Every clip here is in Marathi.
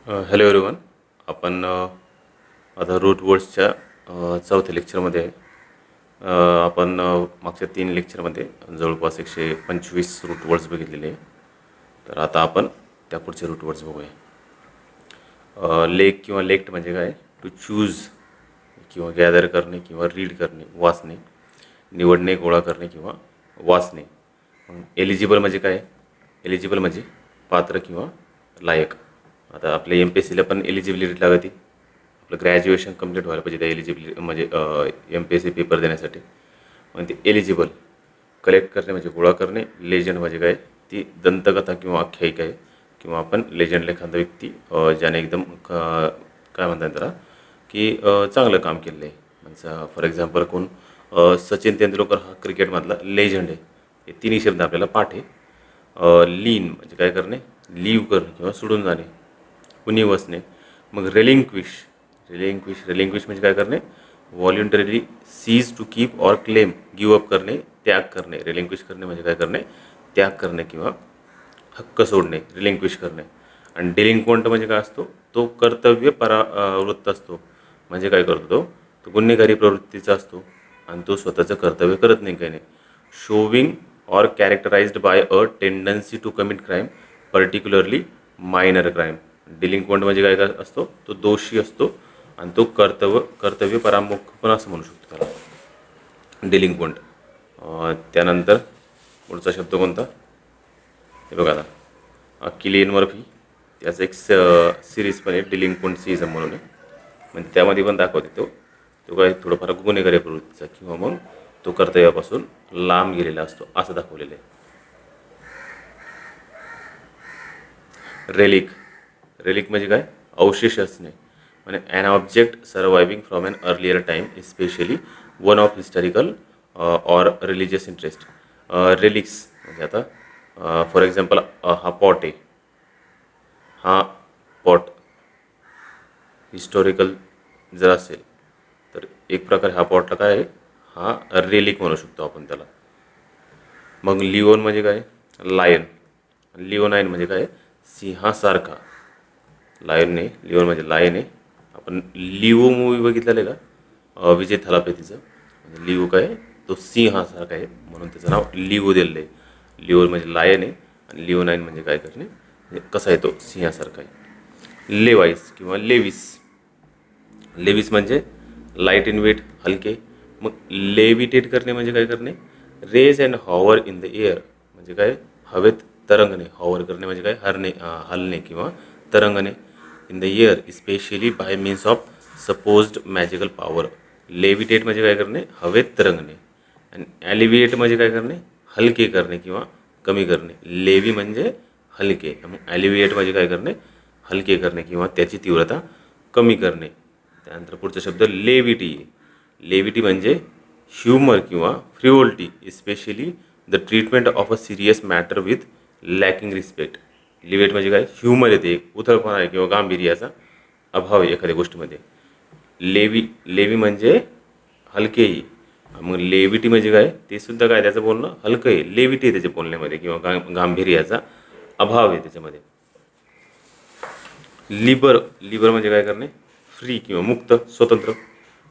Hello everyone. आपण आता रूट वर्ड्सच्या चौथ्या लेक्चरमध्ये आहे. आपण मागच्या 3 लेक्चरमध्ये जवळपास 125 रूट वर्ड्स बघितलेले आहे. तर आता आपण त्या पुढचे रूट वर्ड्स बघूया. लेक किंवा लेक्ट म्हणजे काय? टू चूज किंवा गॅदर करणे किंवा रीड करणे, वाचणे, निवडणे, गोळा करणे किंवा वाचणे. एलिजिबल म्हणजे काय? एलिजिबल म्हणजे पात्र किंवा लायक. आता आपल्या MPSCला पण एलिजिबिलिटी लागते. आपलं ग्रॅज्युएशन कंप्लीट व्हायला पाहिजे त्या एलिजिबिलिटी म्हणजे MPSC पेपर देण्यासाठी. मग ते एलिजिबल. कलेक्ट करणे म्हणजे गोळा करणे. लेजंड म्हणजे काय? ती दंतकथा किंवा आख्यायिका आहे किंवा आपण लेजंडला एखादा व्यक्ती ज्याने एकदम काय म्हणतात त्याला की चांगलं काम केलेलं आहे. म्हणजे फॉर एक्झाम्पल कोण सचिन तेंडुलकर हा क्रिकेटमधला लेजंड आहे. हे तिन्ही शब्द आपल्याला पाठ आहे. लीन म्हणजे काय करणे? लीव करणे किंवा सोडून जाणे, कुणी वसणे. मग रेलिंक्विश म्हणजे काय करणे? Voluntarily cease to keep or claim, give up करणे, त्याग करणे. रेलिंक्विश करणे म्हणजे काय करणे? त्याग करणे किंवा हक्क सोडणे, रिलिंक्विश करणे. आणि डिलिंक्वंट म्हणजे काय असतो? तो कर्तव्य परावृत्त असतो. म्हणजे काय करतो तो? तो गुन्हेगारी प्रवृत्तीचा असतो आणि तो स्वतःचं कर्तव्य करत नाही काही नाही. Showing or characterized by a tendency to commit crime, particularly minor crime. Delinquent म्हणजे काय असतो? तो दोषी असतो आणि तो कर्तव्य परामुख पण असं म्हणू शकतो त्याला डिलिंक्वंट. त्यानंतर पुढचा शब्द कोणता? हे बघा आता किलियन मर्फी त्याचं एक सिरीज पण आहे डिलिंक्वंट सीझम म्हणून आहे. म्हणजे त्यामध्ये पण दाखवते तो काय थोडंफार गुन्हेगारी प्रवृत्तीचा किंवा मग तो कर्तव्यापासून लांब गेलेला असतो असं दाखवलेलं आहे. रेलिक म्हणजे काय? अवशेष असणे. म्हणजे an object surviving from an earlier time, especially one of historical or religious interest. Relics म्हणजे आता फॉर एक्झाम्पल हा पॉट आहे. हा पॉट हिस्टॉरिकल जर असेल तर एक प्रकारे हा पॉटला काय आहे? हा रेलिक म्हणू शकतो आपण त्याला. मग लिओन म्हणजे काय? लायन. लिओनाईन म्हणजे काय? सिंहासारखा. लिओन म्हणजे लायन आहे. आपण लिओ मूवी बघितलेलं आहे का? विजय थालापतीचं. म्हणजे लिओ काय? तो सिंहासारखा आहे म्हणून त्याचं नाव लिओ दिलेलं आहे. लिओ म्हणजे लायन आहे आणि लिओनाईन म्हणजे काय करणे? म्हणजे कसा आहे तो? सिंहासारखा आहे. लेवाईस किंवा लेविस म्हणजे लाईट इन वेट, हलके. मग लेविटेट करणे म्हणजे काय करणे? Raise and hover in the air म्हणजे काय? हवेत तरंगणे. हॉवर करणे म्हणजे काय? हलणे किंवा तरंगणे in the air, especially by means of supposed magical power. Levitate म्हणजे काय करणे? हवेत तरंगणे. आणि ॲलिव्हिएट म्हणजे काय करणे? हलके करणे किंवा कमी करणे. लेवी म्हणजे हलके, मग ॲलिव्हिएट म्हणजे काय करणे? हलके करणे किंवा त्याची तीव्रता कमी करणे. त्यानंतर पुढचा शब्द लेविटी. लेविटी म्हणजे ह्युमर किंवा frivolity, especially the treatment of a serious matter with lacking respect. लिवेट म्हणजे काय? ह्युमर येते, उथळपणा आहे किंवा गांभीर्याचा अभाव आहे एखाद्या गोष्टीमध्ये. लेवी म्हणजे हलकेही. मग लेविटी म्हणजे काय? ते सुद्धा काय? त्याचं बोलणं हलकं आहे. लेविटी आहे त्याच्या बोलण्यामध्ये किंवा गांभीर्याचा अभाव आहे त्याच्यामध्ये. लिबर म्हणजे काय करणे? फ्री किंवा मुक्त, स्वतंत्र.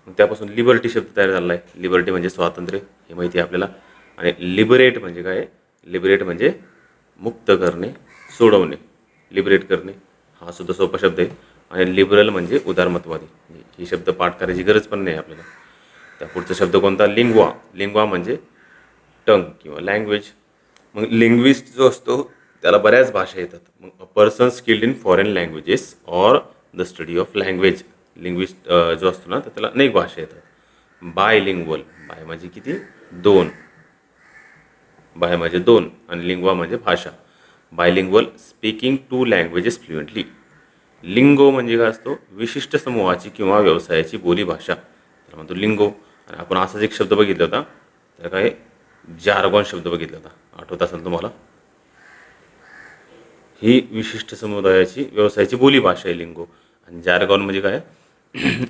मग त्यापासून लिबर्टी शब्द तयार झाला आहे. लिबर्टी म्हणजे स्वातंत्र्य, हे माहिती आहे आपल्याला. आणि लिबरेट म्हणजे काय? लिबरेट म्हणजे मुक्त करणे, सोडवणे. लिबरेट करणे हा सुद्धा सोपा शब्द आहे. आणि लिबरल म्हणजे उदारमतवादी. ही शब्द पाठ करायची गरज पण नाही आपल्याला. त्या पुढचा शब्द कोणता? लिंग्वा म्हणजे टंग किंवा लँग्वेज. मग लिंग्विस्ट जो असतो त्याला बऱ्याच भाषा येतात. मग a person skilled in foreign languages or the study of language. Linguist जो असतो ना तर त्याला अनेक भाषा येतात. बाय म्हणजे किती? 2. बाय म्हणजे 2 आणि लिंग्वा म्हणजे भाषा. Bilingual, speaking 2 languages fluently. लिंगो म्हणजे काय असतो? विशिष्ट समूहाची किंवा व्यवसायाची बोलीभाषा तर म्हणतो लिंगो. आणि आपण असाच एक शब्द बघितला होता, तर काय? जार्गॉन शब्द बघितला होता, आठवत असेल तुम्हाला. ही विशिष्ट समुदायाची व्यवसायाची बोलीभाषा आहे लिंगो. आणि जार्गॉन म्हणजे काय?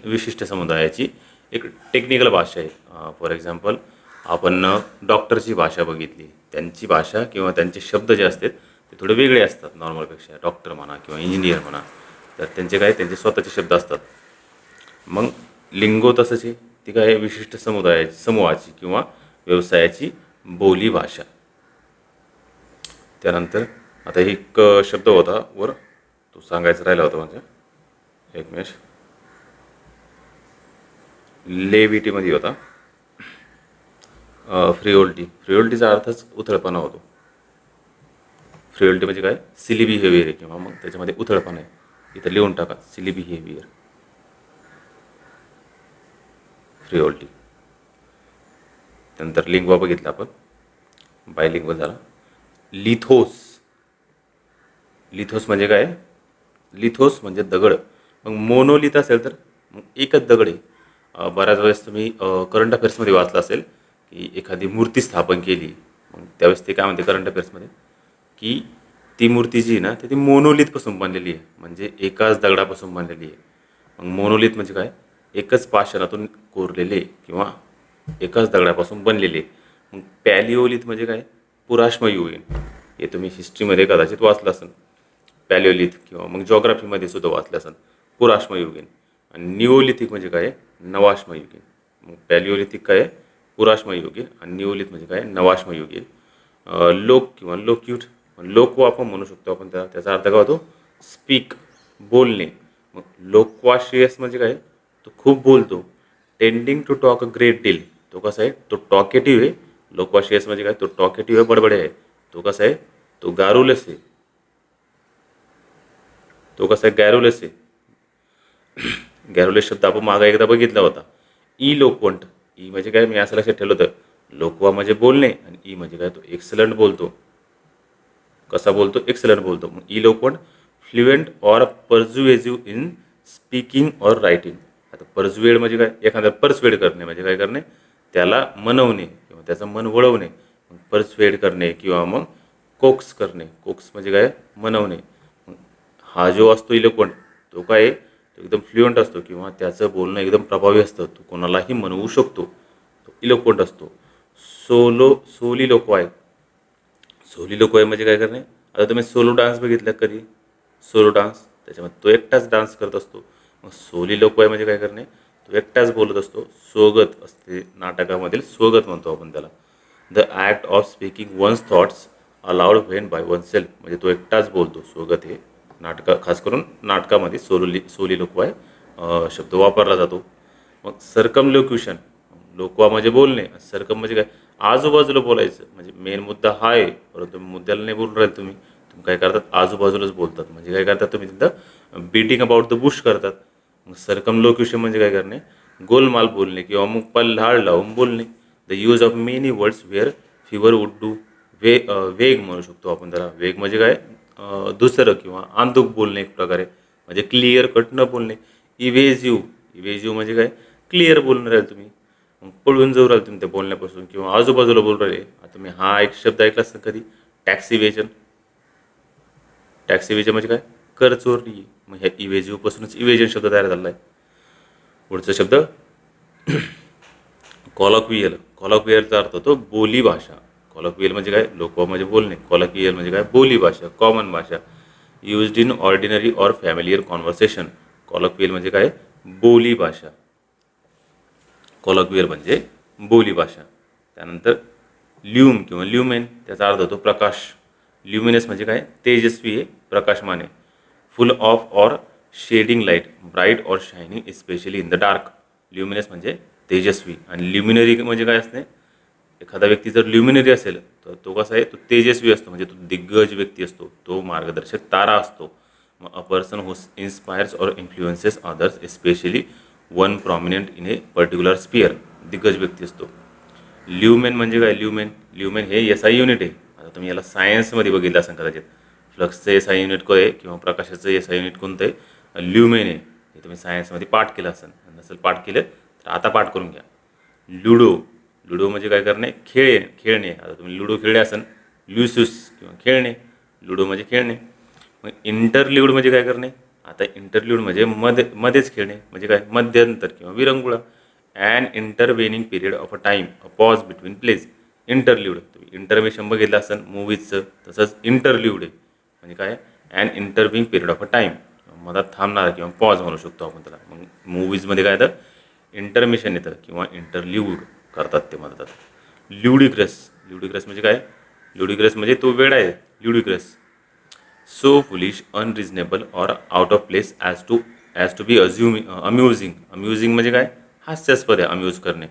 विशिष्ट समुदायाची एक टेक्निकल भाषा आहे. फॉर एक्झाम्पल आपण डॉक्टरची भाषा बघितली, त्यांची भाषा किंवा त्यांचे शब्द जे असतात ते थोडे वेगळे असतात नॉर्मलपेक्षा. डॉक्टर म्हणा किंवा इंजिनियर म्हणा. तर त्यांचे काय, त्यांचे स्वतःचे शब्द असतात. मग लिंगो तसंच आहे, ती काय विशिष्ट समूहाची किंवा व्यवसायाची बोली भाषा. त्यानंतर आता एक शब्द होता वर, तो सांगायचा राहिला होता म्हणजे, एक मिनिट, लेविटीमध्ये होता फ्रिओल्टी. फ्रिओल्टीचा अर्थच उथळपणा होतो. फ्रिओल्टी म्हणजे काय, सिली बिहेवियर आहे किंवा मग त्याच्यामध्ये उथळपणा आहे. इथं लिहून टाका, सिली बिहेवियर, फ्रिओल्टी. त्यानंतर लिंगवा बघितला आपण, बायलिंगवा झाला. लिथोस. लिथोस म्हणजे काय, लिथोस म्हणजे दगड. मग मोनोलिथ असेल तर मग एकच दगड आहे. बऱ्याच वेळेस तुम्ही करंट अफेअर्समध्ये वाचलं असेल की एखादी मूर्ती स्थापन केली, मग त्यावेळेस ते काय म्हणते करंट अफेअर्समध्ये, की ती मूर्ती जी आहे ना ती मोनोलिथपासून बनलेली आहे, म्हणजे एकाच दगडापासून बनलेली आहे. मग मोनोलिथ म्हणजे काय, एकच पाषाणातून कोरलेले किंवा एकाच दगडापासून बनलेले. मग पॅलिओलिथ म्हणजे काय, पुराश्मयुगीन. हे तुम्ही हिस्ट्रीमध्ये कदाचित वाचलं असेल, पॅलिओलिथ, किंवा मग जॉग्राफीमध्ये सुद्धा वाचलं असेल, पुराश्मयुगीन. आणि निओलिथिक म्हणजे काय, नवाश्मयुगीन. मग पॅलिओलिथिक काय, पुराश्मयुगीन, आणि निओलिथ म्हणजे काय, नवाश्मयुगीन. लोक किंवा लोक्यूट, लोकवा आपण म्हणू शकतो आपण, त्याचा अर्थ काय होतो, स्पीक, बोलणे. मग लोक्वाशियस म्हणजे काय, तो खूप बोलतो. Tending to talk a great deal, तो कसा आहे, तो टॉकेटिव्ह आहे. लोक्वाशियस म्हणजे काय, तो टॉकेटिव्ह आहे, बडबडे आहे. तो कसा आहे, तो गारुलस आहे. तो कसा आहे, गॅरुलस आहे. गॅरुलस शब्द आपण मागे एकदा बघितला होता. ई लोक्वंट, ई म्हणजे काय, मी असं लक्षात ठेवलं होतं, लोकवा म्हणजे बोलणे, आणि ई म्हणजे काय, तो एक्सलंट बोलतो. कसा बोलतो, एक्सलंट बोलतो. मग eloquent, fluent or persuasive in speaking or writing. आता परज्युएड म्हणजे काय, एखादा परस्वेड करणे म्हणजे काय करणे, त्याला मनवणे किंवा त्याचं मन वळवणे. परस्वेड करणे किंवा मग कोक्स करणे. कोक्स म्हणजे काय, मनवणे. हा जो असतो इलोक्वंट, तो काय, तो एकदम फ्लुएंट असतो किंवा त्याचं बोलणं एकदम प्रभावी असतं, तो कोणालाही मनवू शकतो, तो इलोक्वंट असतो. सोली लोक आहे. सोली लोक आहे म्हणजे काय करणे, आता तुम्ही सोलो डान्स बघितला कधी, सोलो डान्स, त्याच्यामध्ये तो एकटाच डान्स करत असतो. मग सोली लोक आहे म्हणजे काय करणे, तो एकटाच बोलत असतो. स्वगत असते नाटकामधील, स्वगत म्हणतो आपण त्याला. The act of speaking one's thoughts aloud when by oneself, म्हणजे तो एकटाच बोलतो. स्वगत हे खास करून नाटकामध्ये सोली लोकवाय शब्द वापरला जातो. मग सर्कमलोक्युशन, लोकवा म्हणजे बोलणे, सर्कम म्हणजे काय, आजूबाजूला बोलायचं. म्हणजे मेन मुद्दा हा आहे, परंतु मुद्द्याला नाही बोलून राहील तुम्ही काय करतात, आजूबाजूलाच बोलतात. म्हणजे काय करतात तुम्ही तिथं बीटिंग अबाउट द बुश करतात. मग सर्कमलोक्युशन म्हणजे काय करणे, गोलमाल बोलणे किंवा मग पल्हाळ लावून बोलणे. The use of many words where fewer would do, वेग म्हणू शकतो आपण त्याला. वेग म्हणजे काय, दुसरं किंवा आंदूक बोलणे एक प्रकारे, म्हणजे क्लिअर कट न बोलणे. इव्हेजिव्ह म्हणजे काय, क्लिअर बोलून राहील तुम्ही. मग पळून जाऊ राहिले तुम्ही त्या बोलण्यापासून किंवा आजूबाजूला बोलून राहिले. आता तुम्ही हा एक शब्द ऐकला असता कधी, टॅक्सिवेजन. टॅक्सिवेजन म्हणजे काय, कर चोरली. मग ह्या इव्हेजिव्हपासूनच इव्हेजन शब्द तयार झाला आहे. पुढचा शब्द कॉलॉक्वियल. कॉलॉक्वियलचा अर्थ होतो बोली भाषा. कॉलॉक्वियल म्हणजे काय, लोकवा म्हणजे बोलणे. कॉलॉक्वियल म्हणजे काय, बोली भाषा, कॉमन भाषा. Used in ordinary or familiar conversation. Colloquial म्हणजे काय, बोली भाषा. कॉलॉक्वियल म्हणजे बोली भाषा. त्यानंतर ल्यूम किंवा ल्युमेन, त्याचा अर्थ होतो प्रकाश. ल्युमिनस म्हणजे काय, तेजस्वी आहे, प्रकाशमान आहे. Full of or shedding light, bright or shining especially in the dark. Luminous म्हणजे तेजस्वी. आणि ल्युमिनरी म्हणजे काय असते, एखादा व्यक्ती जर ल्युमिनरी असेल तर तो कसा आहे, तो तेजस्वी असतो, म्हणजे तो दिग्गज व्यक्ती असतो, तो मार्गदर्शक तारा असतो. मग a person who inspires or influences others especially one prominent in a particular sphere, दिग्गज व्यक्ती असतो. ल्युमेन म्हणजे काय, ल्युमेन हे एस आय युनिट आहे. आता तुम्ही याला सायन्समध्ये बघितलं असेल कदाचित, फ्लक्सचं एस आय युनिट काय आहे किंवा प्रकाशाचं एस आय युनिट कोणतं आहे, ल्युमेन आहे. हे तुम्ही सायन्समध्ये पाठ केलं असेल, नसेल पाठ केलं तर आता पाठ करून घ्या. लुडो. लुडो म्हणजे काय करणे, खेळणे. आता तुम्ही लुडो खेळले असेल, ल्युसूस किंवा खेळणे. लुडो म्हणजे खेळणे. मग इंटरल्यूड म्हणजे काय करणे, आता इंटरल्यूड म्हणजे मध्येच खेळणे, म्हणजे काय, मध्यंतर किंवा विरंगुळा. An intervening period of a time, a pause between plays. Interlude, तुम्ही इंटरवेशन बघितलं असेल मूवीजचं, तसंच इंटरल्यूड आहे म्हणजे काय, an intervening period of a time, मधात थांबणारा किंवा पॉज म्हणू शकतो आपण त्याला. मग मूव्हीजमध्ये काय येतं, इंटरमिशन येतं किंवा इंटरल्यूड करतात ते म्हणतात. ल्युडिक्रस, ल्युडिक्रस म्हणजे काय, ल्युडिक्रस म्हणजे तो वेडा आहे ludicrous. So foolish, unreasonable or out of place as to be amusing. Amusing म्हणजे काय, हास्यास्पद आहे, अम्यूज करणे.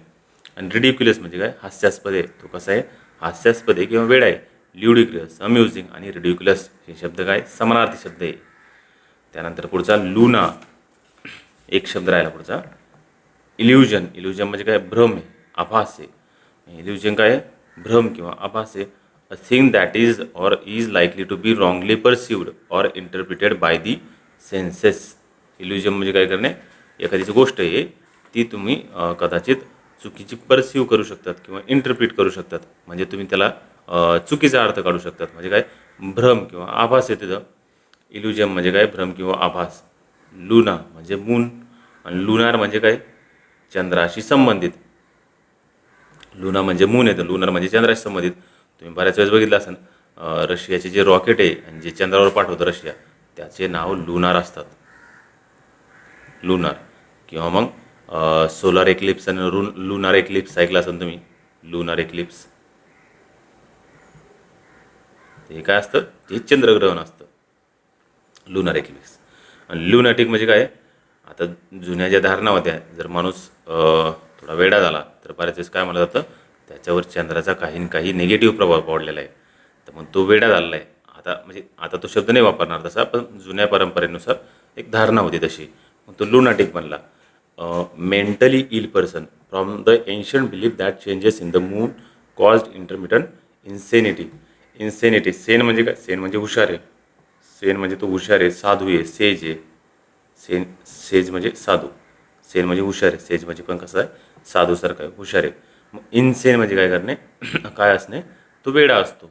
आणि रिडिक्युलस म्हणजे काय, हास्यास्पद आहे. तो कसा आहे, हास्यास्पद आहे किंवा वेडा आहे. ल्युडिक्युलस, अम्युझिंग आणि रिडिक्युलस हे शब्द काय, समानार्थी शब्द आहे. त्यानंतर पुढचा लुना, एक शब्द राहिला पुढचा इल्युजन. इल्युजन म्हणजे काय, भ्रम आहे, आभास आहे. इल्युजन काय आहे, भ्रम किंवा आभास आहे. A thing that is likely to be wrongly perceived or interpreted by the senses. Illusion म्हणजे काय करणे, एखादीची गोष्ट आहे ती तुम्ही कदाचित चुकीची परसिव्ह करू शकतात किंवा इंटरप्रिट करू शकतात. म्हणजे तुम्ही त्याला चुकीचा अर्थ काढू शकतात. म्हणजे काय, भ्रम किंवा आभास आहे तिथं. इल्युजन म्हणजे काय, भ्रम किंवा आभास. लुना म्हणजे मून आणि लुनार म्हणजे काय, चंद्राशी संबंधित. लुना म्हणजे मून येतं, लुनार म्हणजे चंद्राशी संबंधित. तुम्ही बऱ्याच वेळेस बघितलं असेल, रशियाचे जे रॉकेट आहे आणि जे चंद्रावर पाठवतं रशिया, त्याचे नाव लुनार असतात, लुनार. किंवा मग सोलार एक्लिप्स आणि लुनार एक्लिप्स ऐकलं असेल तुम्ही, लुनार एक्लिप्स. हे काय असतं, ते चंद्रग्रहण असतं, लुनार एक्लिप्स. आणि लुनाटिक म्हणजे काय, आता जुन्या ज्या धारणा होत्या, जर माणूस थोडा वेडा झाला तर बऱ्याच वेळेस काय म्हणलं जातं, त्याच्यावर चंद्राचा काही न काही निगेटिव्ह प्रभाव पडलेला आहे, तर मग तो वेडा झालेला आहे. आता म्हणजे आता तो शब्द नाही वापरणार तसा, पण जुन्या परंपरेनुसार एक धारणा होती तशी, मग तो लुनाटिक बनला. Mentally ill person from the ancient belief that changes in the moon caused intermittent insanity. Insanity, sane म्हणजे काय, सेन म्हणजे हुशार आहे, सेन म्हणजे तो हुशार आहे, साधू आहे, सेज आहे. सेज म्हणजे साधू, सेन म्हणजे हुशार आहे, सेज म्हणजे पण कसं आहे, साधूसारखं आहे, हुशार आहे. मग इनसेन म्हणजे काय करणे, काय असणे, तो वेडा असतो.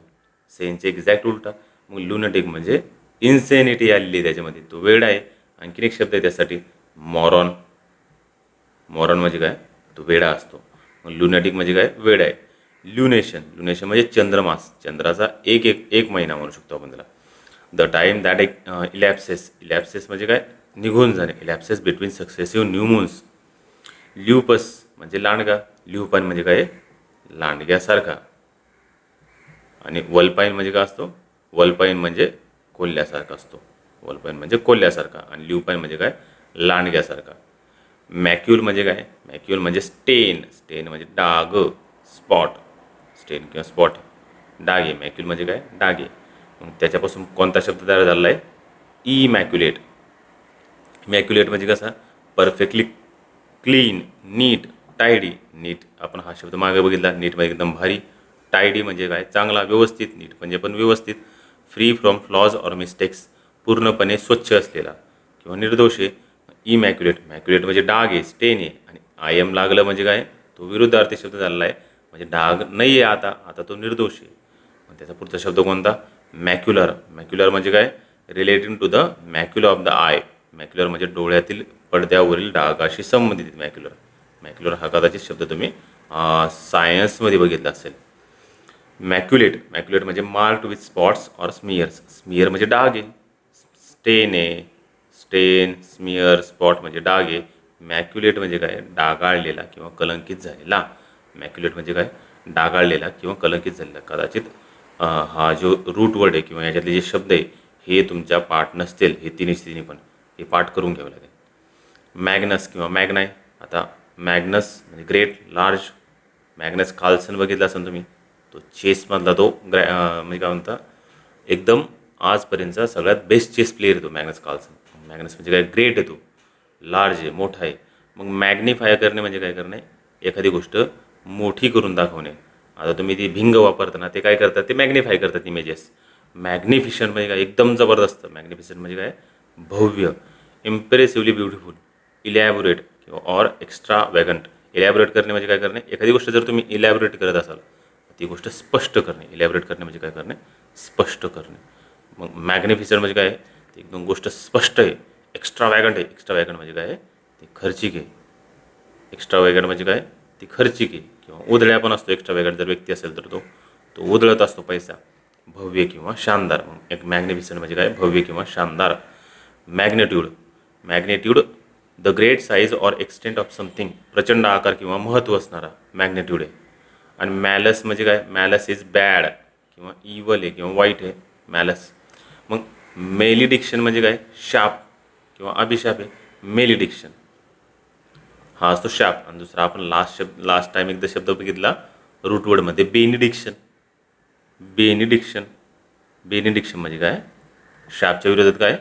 सेनचे एक्झॅक्ट उलटा. मग लुनाटिक म्हणजे इन्सेनिटी आलेली आहे त्याच्यामध्ये, तो वेडा आहे. आणखीन एक शब्द आहे त्यासाठी, मॉरॉन. मॉरॉन म्हणजे काय, तो वेडा असतो. मग लुनाटिक म्हणजे काय, वेडा आहे. ल्युनेशन, ल्युनेशन म्हणजे चंद्रमास, चंद्राचा एक महिना म्हणू शकतो आपण त्याला. The time that elapses, elapses म्हणजे काय, निघून जाणे, elapses between successive new moons. Lupus म्हणजे लांडगा, ल्युपाईन म्हणजे काय, लांडग्यासारखा. आणि वल्पाईन म्हणजे काय असतो, वल्पाईन म्हणजे कोल्ह्यासारखा असतो, वल्पाईन म्हणजे कोल्ह्यासारखा. आणि ल्युपाईन म्हणजे काय, लांडग्यासारखा. मॅक्युल म्हणजे काय, मॅक्युल म्हणजे स्टेन, स्टेन म्हणजे डाग, स्पॉट, स्टेन किंवा स्पॉट, डाग आहे. मॅक्युल म्हणजे काय, डाग आहे. मग त्याच्यापासून कोणता शब्द तयार झालेला आहे, इमॅक्युलेट. इमॅक्युलेट म्हणजे कसा, परफेक्टली क्लीन, नीट, टायडी. नीट आपण हा शब्द मागे बघितला, नीट म्हणजे एकदम भारी. टायडी म्हणजे काय, चांगला, व्यवस्थित. नीट म्हणजे पण व्यवस्थित. Free from flaws or mistakes, पूर्णपणे स्वच्छ असलेला किंवा निर्दोष आहे. इमॅक्युलेट, मॅक्युलेट म्हणजे डाग आहे, स्टेन आहे. आणि आय एम लागलं म्हणजे काय, तो विरुद्धार्थी शब्द झालेला आहे, म्हणजे डाग नाही आहे आता तो निर्दोष आहे. मग त्याचा पुढचा शब्द कोणता, मॅक्युलर. मॅक्युलर म्हणजे काय, relating to the macular of the eye. Macular म्हणजे डोळ्यातील पडद्यावरील डागाशी संबंधित मॅक्युलर. मॅक्युलर हा कदाचित शब्द तुम्ही सायन्समध्ये बघितला असेल. मॅक्युलेट, मॅक्युलेट म्हणजे marked with spots or smears. Smear म्हणजे डाग आहे, स्टेन आहे, स्टेन, स्मियर, स्पॉट म्हणजे डाग आहे. मॅक्युलेट म्हणजे काय, डागाळलेला किंवा कलंकित झालेला. मॅक्युलेट म्हणजे काय, डागाळलेला किंवा कलंकित झालेला. कदाचित हा जो रूट वर्ड आहे किंवा याच्यातले जे शब्द आहे हे तुमच्या पाठ नसतील, हे तिन्ही पण हे पाठ करून घ्यावं लागेल. मॅग्नस किंवा मॅग्नाय. आता मॅग्नस म्हणजे ग्रेट, लार्ज. मॅग्नस कार्लसन बघितला असेल तुम्ही, तो चेसमधला तो म्हणजे काय म्हणता, एकदम आजपर्यंतचा सगळ्यात बेस्ट चेस प्लेयर आहे तो मॅग्नस कार्लसन. मॅग्नस म्हणजे काय, ग्रेट आहे तो, लार्ज आहे, मोठा आहे. मग मॅग्निफाय करणे म्हणजे काय करणे, एखादी गोष्ट मोठी करून दाखवणे. आता तुम्ही ती भिंग वापरताना ते काय करतात, ते मॅग्निफाय करतात इमेजेस. मॅग्निफिशंट म्हणजे काय, एकदम जबरदस्त. मॅग्निफिशंट म्हणजे काय, भव्य. इम्प्रेसिव्हली ब्युटिफुल, इलॅबोरेट किंवा ऑर एक्स्ट्रा वॅगंट. इलॅबोरेट करणे म्हणजे काय करणे, एखादी गोष्ट जर तुम्ही इलॅबोरेट करत असाल, ती गोष्ट स्पष्ट करणे. इलॅबोरेट करणे म्हणजे काय करणे, स्पष्ट करणे. मग मॅग्निफिसंट म्हणजे काय, ती एकदम गोष्ट स्पष्ट आहे. एक्स्ट्रा वॅगंट आहे, एक्स्ट्रा वॅगंट म्हणजे काय, ती खर्चिक आहे. एक्स्ट्रा वॅगंट म्हणजे काय, ती खर्चिक आहे. किंवा उधळ्या पण असतो एक्स्ट्रा वॅगंट, जर व्यक्ती असेल तर तो उधळत असतो पैसा. भव्य किंवा शानदार. मग एक मॅग्निफिसंट म्हणजे काय, भव्य किंवा शानदार. Magnitude, magnitude the great size or extent of something, प्रचंड आकार किंवा महत्त्व असणारा मॅग्नेट्यूड आहे. आणि मॅलस म्हणजे काय, मॅलस इज बॅड किंवा इवल आहे किंवा वाईट आहे मॅलस. मग मेलिडिक्शन म्हणजे काय, शाप किंवा अभिशाप आहे मेलिडिक्शन, हा असतो शाप. आणि दुसरा आपण लास्ट टाइम एकदा शब्द बघितला रूटवर्डमध्ये बेनिडिक्शन. बेनिडिक्शन, बेनिडिक्शन म्हणजे काय, शापच्या विरोधात काय,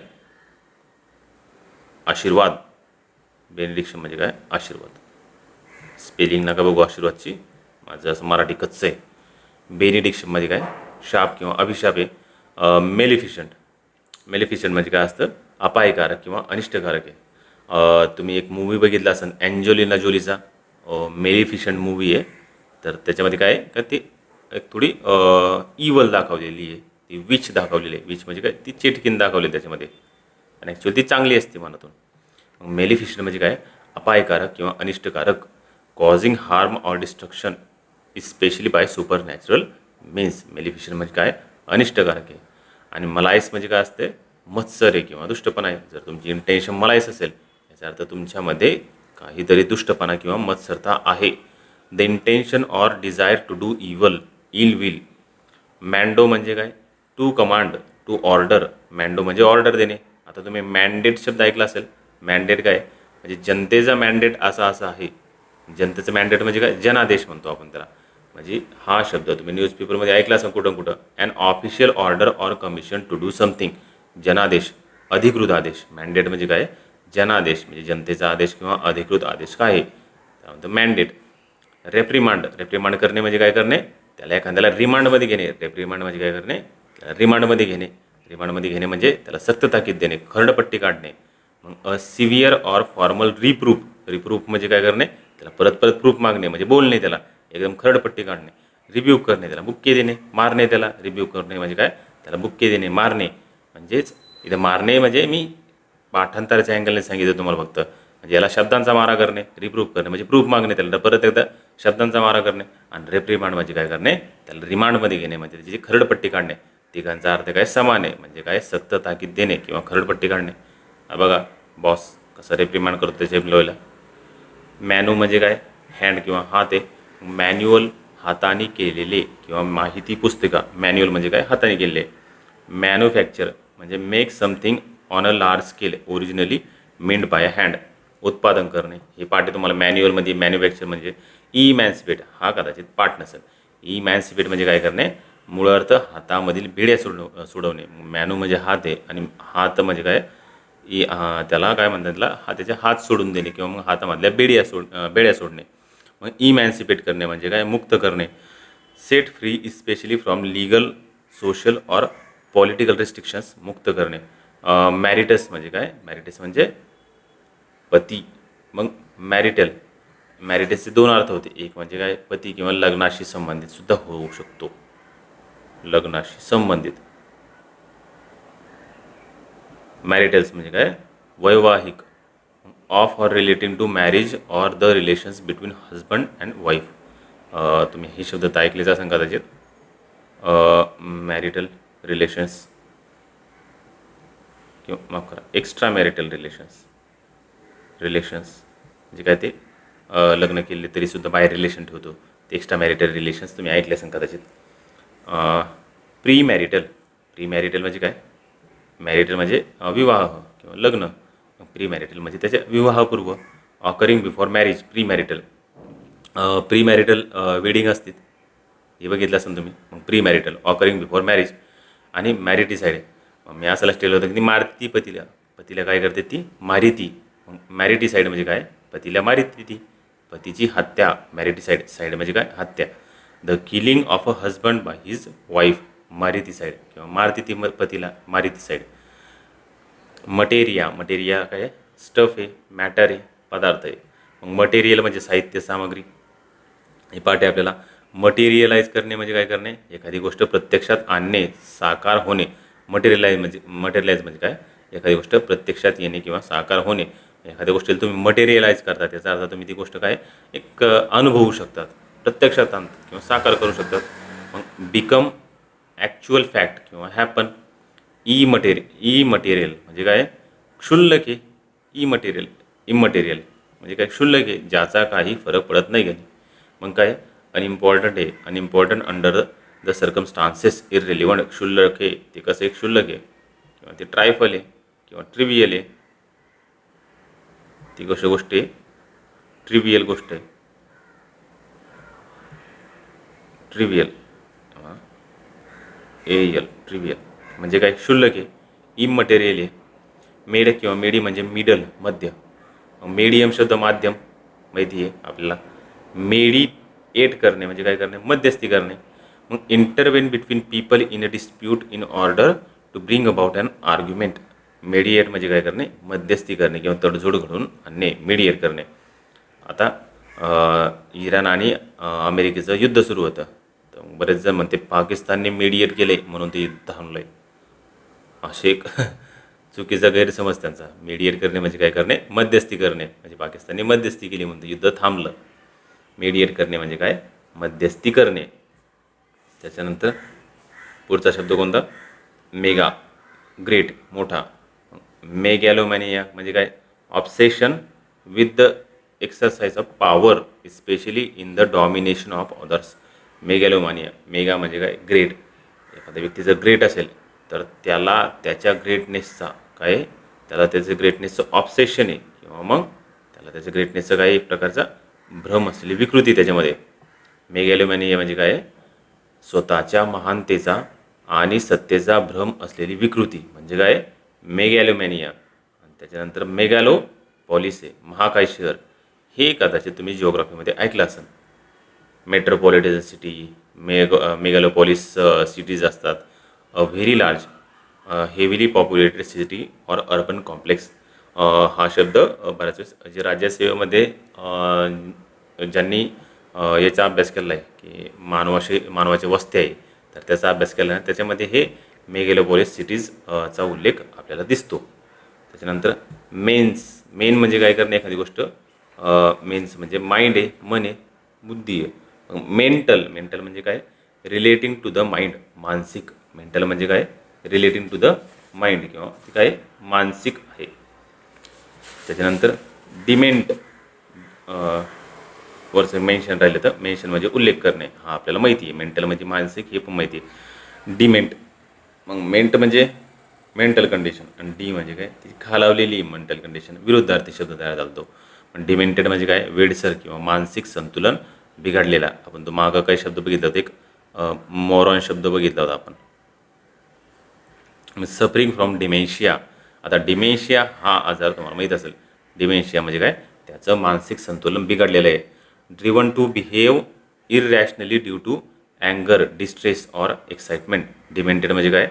आशीर्वाद. बेनिडिक्शन म्हणजे काय, आशीर्वाद. स्पेलिंग नका बघू आशीर्वादची, माझं असं मराठी कच्चं आहे. बेनिडिक्शन म्हणजे काय, शाप किंवा अभिशाप आहे. मेलिफिशंट, मेलिफिशंट म्हणजे काय असतं, अपायकारक किंवा अनिष्टकारक आहे. तुम्ही एक मूवी बघितला असेल अँजेलिना जोलीचा, मेलिफिशंट मूवी आहे. तर त्याच्यामध्ये काय आहे का, ती एक थोडी इवल दाखवलेली आहे, ती विच दाखवलेली आहे. विच म्हणजे काय, ती चेटकीन दाखवली त्याच्यामध्ये, आणि ॲक्च्युअली ती चांगली असते मनातून. मग मेलिफिशंट म्हणजे काय, अपायकारक किंवा अनिष्टकारक, causing harm or destruction especially by supernatural means. Maleficent म्हणजे काय, अनिष्टकारक आहे. आणि मलायस म्हणजे काय असते, मत्सर आहे किंवा दुष्टपणा आहे. जर तुमची इंटेन्शन मलायस असेल, याचा अर्थ तुमच्यामध्ये काहीतरी दुष्टपणा किंवा मत्सरता आहे. The intention or desire to do ill will. Mando म्हणजे काय, to command, to order. Mando म्हणजे ऑर्डर देणे. आता तुम्ही मॅन्डेट शब्द ऐकला असेल. मॅन्डेट काय, म्हणजे जनतेचा मॅन्डेट असा आहे. जनतेचं मॅन्डेट म्हणजे काय, जनादेश म्हणतो आपण त्याला. म्हणजे हा शब्द तुम्ही न्यूजपेपरमध्ये ऐकला असेल कुठं, an official order or commission to do something. जनादेश, अधिकृत आदेश. मॅन्डेट म्हणजे काय, जनादेश म्हणजे जनतेचा आदेश किंवा अधिकृत आदेश काय आहे, त्यानंतर मॅन्डेट. रेप्रिमांड, रेप्रिमांड करणे म्हणजे काय करणे, त्याला एखाद्याला रिमांडमध्ये घेणे. रेप्रिमांड म्हणजे काय करणे, त्याला रिमांडमध्ये घेणे. रिमांडमध्ये घेणे म्हणजे त्याला सक्त ताकीद देणे, खरडपट्टी काढणे. मग अ severe or formal reproof. Reproof म्हणजे काय करणे, त्याला परत परत प्रूफ मागणे म्हणजे बोलणे, त्याला एकदम खरडपट्टी काढणे. रिब्यूक करणे, त्याला बुक्के देणे. मारणे, त्याला रिब्यूक करणे म्हणजे काय, त्याला बुक्के देणे, मारणे. म्हणजेच इथं मारणे म्हणजे मी पाठांतराच्या अँगलने सांगितलं तुम्हाला फक्त. म्हणजे याला शब्दांचा मारा करणे, रिप्रूफ करणे म्हणजे प्रूफ मागणे, त्याला परत एकदा शब्दांचा मारा करणे. आणि रेप्रिमांड म्हणजे काय करणे, त्याला रिमांडमध्ये घेणे म्हणजे त्याची खरडपट्टी काढणे. तिघांचा अर्थ काय, समान आहे. म्हणजे काय, सक्त ताकीद देणे किंवा खरडपट्टी काढणे. हा बघा बॉस कसं रेप्रिमांड करतो त्याच्या एम्प्लॉईला. मॅन्यू म्हणजे काय, हँड किंवा हात आहे. मॅन्युअल, हाताने केलेले किंवा माहिती पुस्तिका. मॅन्युअल म्हणजे काय, हाताने केलेले. मॅन्युफॅक्चर म्हणजे make something on a large scale originally made by a hand. उत्पादन करणे. हे पाठ आहे तुम्हाला मॅन्युअलमध्ये. मॅन्युफॅक्चर म्हणजे इमॅन्सिपेट, हा कदाचित पाठ नसेल. इमॅन्सिपेट म्हणजे काय करणे, मूळ अर्थ हातामधील बेड्या सोडवणे. मॅन्यू म्हणजे हात आहे, आणि हात म्हणजे काय, त्याला काय म्हणतात, त्याला त्याचे हात सोडून देणे किंवा मग हातामधल्या बेड्या सोडणे. मग इमॅन्सिपेट करणे म्हणजे काय, मुक्त करणे. Set free especially from legal, social or political restrictions, मुक्त करणे. मॅरिटस म्हणजे काय, मॅरिटस म्हणजे पती. मग मॅरिटल, मॅरिटसचे दोन अर्थ होते. एक म्हणजे काय, पती किंवा लग्नाशी संबंधित सुद्धा होऊ शकतो, लग्नाशी संबंधित. मॅरिटल्स म्हणजे काय, वैवाहिक. Of or relating to marriage or the relations between husband and wife. तुम्ही हे शब्द तर ऐकलेच असेल कदाचित. मॅरिटल रिलेशन्स किंवा माफ करा, एक्स्ट्रा मॅरिटल रिलेशन्स. म्हणजे काय, ते लग्न केले तरीसुद्धा बाहेर रिलेशन ठेवतो, ते एक्स्ट्रा मॅरिटल रिलेशन्स तुम्ही ऐकले असेल कदाचित. प्री मॅरिटल, प्री मॅरिटल म्हणजे काय, मॅरिटल म्हणजे विवाह किंवा लग्न. प्री मॅरिटल म्हणजे त्याच्या विवाहपूर्व. Occurring before marriage, premarital. Premarital wedding असतील, हे बघितलं असेल तुम्ही. मग premarital, occurring before marriage. आणि मॅरिटिसाईड, मी असं लक्षात ठेवलं होतं की ती मारती पतीला, पतीला काय करते, ती मारिती. मग मॅरिटिसाईड म्हणजे काय, पतीला मारिती ती, पतीची हत्या. मॅरिटिसाईड, साईड म्हणजे काय, हत्या. The killing of a husband by his wife, mariticide किंवा मारती ती पतीला, मारितिसाईड. मटेरिया, मटेरिया काय, स्टफ आहे, मॅटर आहे, पदार्थ आहे. मग मटेरियल म्हणजे साहित्य सामग्री. हे पाठ आहे आपल्याला. मटेरियलाइज करणे म्हणजे काय करणे, एखादी गोष्ट प्रत्यक्षात आणणे, साकार होणे. मटेरियलाइज म्हणजे काय, एखादी गोष्ट प्रत्यक्षात येणे किंवा साकार होणे. एखाद्या गोष्टीला तुम्ही मटेरियलाइज करतात, त्याचा अर्थ तुम्ही ती गोष्ट काय, एक अनुभवू शकतात, प्रत्यक्षात आणतात किंवा साकार करू शकतात. मग बिकम ॲक्च्युअल फॅक्ट किंवा हॅपन. ई मटेरियल म्हणजे काय, क्षुल्लक आहे इमटेरियल म्हणजे काय क्षुल्लक आहे ज्याचा काही फरक पडत नाही घ्याने. मग काय अनइम्पॉर्टंट आहे अनइम्पॉर्टंट अंडर द सर्कमस्टान्सेस इररिलिव्हंट. क्षुल्लक आहे ते कसं आहे क्षुल्लक आहे किंवा ते ट्रायफल आहे किंवा ट्रिवियल आहे. ती गोष्ट आहे ट्रिवियल गोष्ट आहे ट्रिवियल ट्रिवियल म्हणजे काय क्षुल्लक आहे इमटेरियल आहे. मेड किंवा मेडी म्हणजे मिडल मध्य. मीडियम शब्द माध्यम माहिती आहे आपल्याला. मेडिएट करणे म्हणजे काय करणे मध्यस्थी करणे. मग intervene between people in a dispute in order to bring about an argument. Mediate म्हणजे काय करणे मध्यस्थी करणे किंवा तडजोड घडवून आणणे मेडिएट करणे. आता इराण आणि अमेरिकेचं युद्ध सुरू होतं तर बरेच जण म्हणते पाकिस्तानने मेडिएट केले म्हणून ते युद्ध थांबलंय. असे एक चुकीचा गैरसमज त्यांचा. मेडिएट करणे म्हणजे काय करणे मध्यस्थी करणे म्हणजे पाकिस्तानने मध्यस्थी केली म्हणून युद्ध थांबलं. मेडिएट करणे म्हणजे काय मध्यस्थी करणे. त्याच्यानंतर पुढचा शब्द कोणता मेगा ग्रेट मोठा. मेगॅलोमॅनिया म्हणजे काय obsession with the exercise of power especially in the domination of others. Megalomania mega म्हणजे काय ग्रेट. एखाद्या व्यक्ती जर ग्रेट असेल तर त्याला त्याच्या ग्रेटनेसचा काय त्याला त्याचं ग्रेटनेसचं ऑब्सेशन आहे किंवा मग त्याला त्याच्या ग्रेटनेसचं काही एक प्रकारचा भ्रम असलेली विकृती त्याच्यामध्ये. मेगॅलोमॅनिया म्हणजे काय स्वतःच्या महानतेचा आणि सत्तेचा भ्रम असलेली विकृती म्हणजे काय मेगॅलोमॅनिया. आणि त्याच्यानंतर मेगॅलो पॉलिस आहे महाकाय शहर. हे कदाचित तुम्ही जिओग्राफीमध्ये ऐकलं असेल. मेट्रोपॉलिटन सिटी मेगालोपॉलिस सिटीज असतात. Very large heavily populated city or urban complex. हा शब्द बऱ्याच वेळेस जे राज्यसेवेमध्ये ज्यांनी याचा अभ्यास केला आहे की मानवाचे वस्त्या आहे तर त्याचा अभ्यास केला आहे त्याच्यामध्ये हे मेगालोपॉलिस सिटीजचा उल्लेख आपल्याला दिसतो. त्याच्यानंतर मेन म्हणजे काय करणे एखादी गोष्ट मेन्स म्हणजे माइंड आहे मन आहे बुद्धी आहे. मेंटल म्हणजे काय रिलेटिंग टू द माइंड मानसिक. मेंटल म्हणजे काय रिलेटिंग टू द माइंड किंवा ते काय मानसिक आहे. त्याच्यानंतर डिमेंट वरचं मेन्शन राहिलं तर मेन्शन म्हणजे उल्लेख करणे हा आपल्याला माहिती आहे. मेंटल म्हणजे मानसिक हे पण माहिती आहे. डिमेंट मग मेंट म्हणजे मेंटल कंडिशन आणि डी म्हणजे काय ती खालावलेली मेंटल कंडिशन विरुद्धार्थी शब्द तयार झालतो. पण डिमेंटेड म्हणजे काय वेडसर किंवा मानसिक संतुलन बिघडलेला. आपण तो मागं काही शब्द बघितला होता एक मॉरॉन शब्द बघितला होता आपण. Suffering from dementia. आता डिमेन्शिया हा आजार तुम्हाला माहीत असेल. डिमेन्शिया म्हणजे काय त्याचं मानसिक संतुलन बिघडलेलं आहे. Driven to behave irrationally due to अँगर डिस्ट्रेस ऑर एक्साइटमेंट. डिमेंटेड म्हणजे काय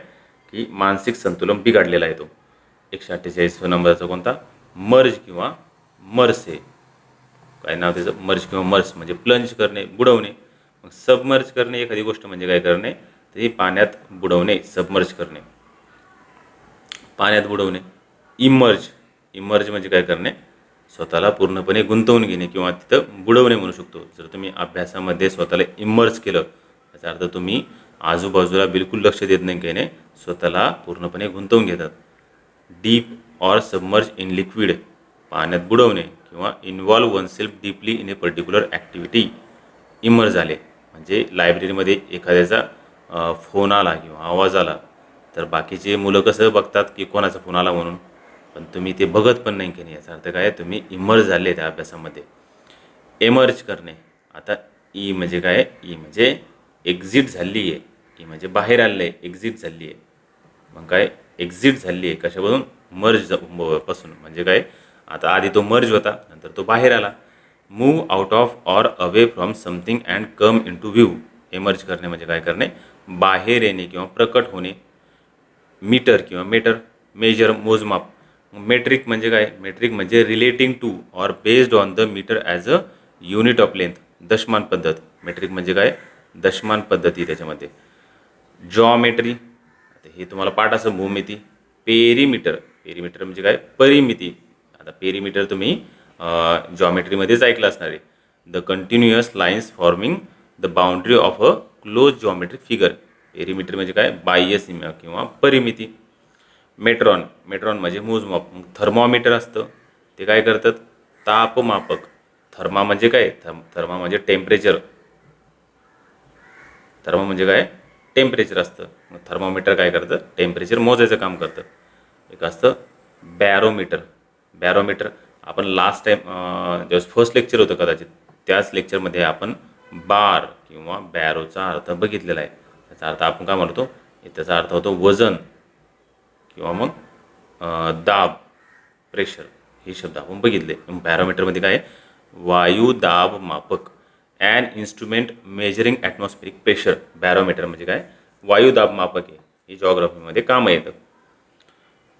की मानसिक संतुलन बिघडलेला आहे तो. 148 नंबरचा कोणता मर्ज किंवा मर्स आहे. काय नाव त्याचं मर्ज किंवा मर्स म्हणजे प्लंज करणे बुडवणे. मग सबमर्ज करणे एखादी गोष्ट म्हणजे काय करणे ते पाण्यात बुडवणे सबमर्ज करणे पाण्यात बुडवणे. इमर्ज म्हणजे काय करणे स्वतःला पूर्णपणे गुंतवून घेणे किंवा तिथं बुडवणे म्हणू शकतो. जर तुम्ही अभ्यासामध्ये स्वतःला इमर्ज केलं याचा अर्थ तुम्ही आजूबाजूला बिलकुल लक्ष देत नाही घेणे स्वतःला पूर्णपणे गुंतवून घेतात. Deep or submerge in liquid पाण्यात बुडवणे किंवा involve one self deeply in a particular activity. Emerge आले म्हणजे लायब्ररीमध्ये एखाद्याचा फोन आला किंवा आवाज आला तर बाकीचे मुलं कसं बघतात की कोणाचा फोन आला म्हणून पण तुम्ही ते बघत पण नाही की नाही याचा अर्थ काय तुम्ही इमर्ज झाले त्या अभ्यासामध्ये. एमर्ज करणे आता ई म्हणजे काय ई म्हणजे एक्झिट झाली आहे. ई म्हणजे बाहेर आलं आहे एक्झिट झाली आहे. मग काय एक्झिट झाली आहे कशापासून मर्ज पासून म्हणजे काय आता आधी तो मर्ज होता नंतर तो बाहेर आला. Move out of or away from something and come into view. Emerge करणे म्हणजे काय करणे बाहेर येणे किंवा प्रकट होणे. मीटर किंवा मेटर मेजर मोजमाप. मेट्रिक म्हणजे काय मेट्रिक म्हणजे relating to or based on the metre as a unit of length. दशमान पद्धत मेट्रिक म्हणजे काय दशमान पद्धती त्याच्यामध्ये. जॉमेट्री आता हे तुम्हाला पाठ असं भूमिती. पेरीमीटर म्हणजे काय परिमिती. आता पेरीमीटर तुम्ही जॉमेट्रीमध्येच ऐकलं असणार आहे. The continuous lines forming the boundary of a close geometric figure. Perimeter म्हणजे काय बाह्य सीमा किंवा परिमिती. मेट्रॉन, मेट्रॉन म्हणजे मोजमाप. मग थर्मोमीटर असतं, ते काय करतात, तापमापक. थर्मा म्हणजे काय, थर्मा म्हणजे टेम्परेचर. थर्मा म्हणजे काय, टेम्परेचर असतं. मग थर्मोमीटर काय करतं, टेम्परेचर मोजायचं काम करतं. एक असतं बॅरोमीटर. बॅरोमीटर आपण लास्ट टाईम जेव्हा फर्स्ट लेक्चर होतं कदाचित, त्याच लेक्चरमध्ये आपण बार किंवा बॅरोचा अर्थ बघितलेला आहे. त्याचा अर्थ आपण काय म्हणतो, त्याचा अर्थ होतो वजन किंवा मग दाब, प्रेशर. हे शब्द आपण बघितले. बॅरोमीटरमध्ये काय आहे, वायू दाब मापक. An instrument measuring atmospheric pressure. Barometer म्हणजे काय, वायू दाब मापक आहे. ही जॉग्राफीमध्ये कामं येतं.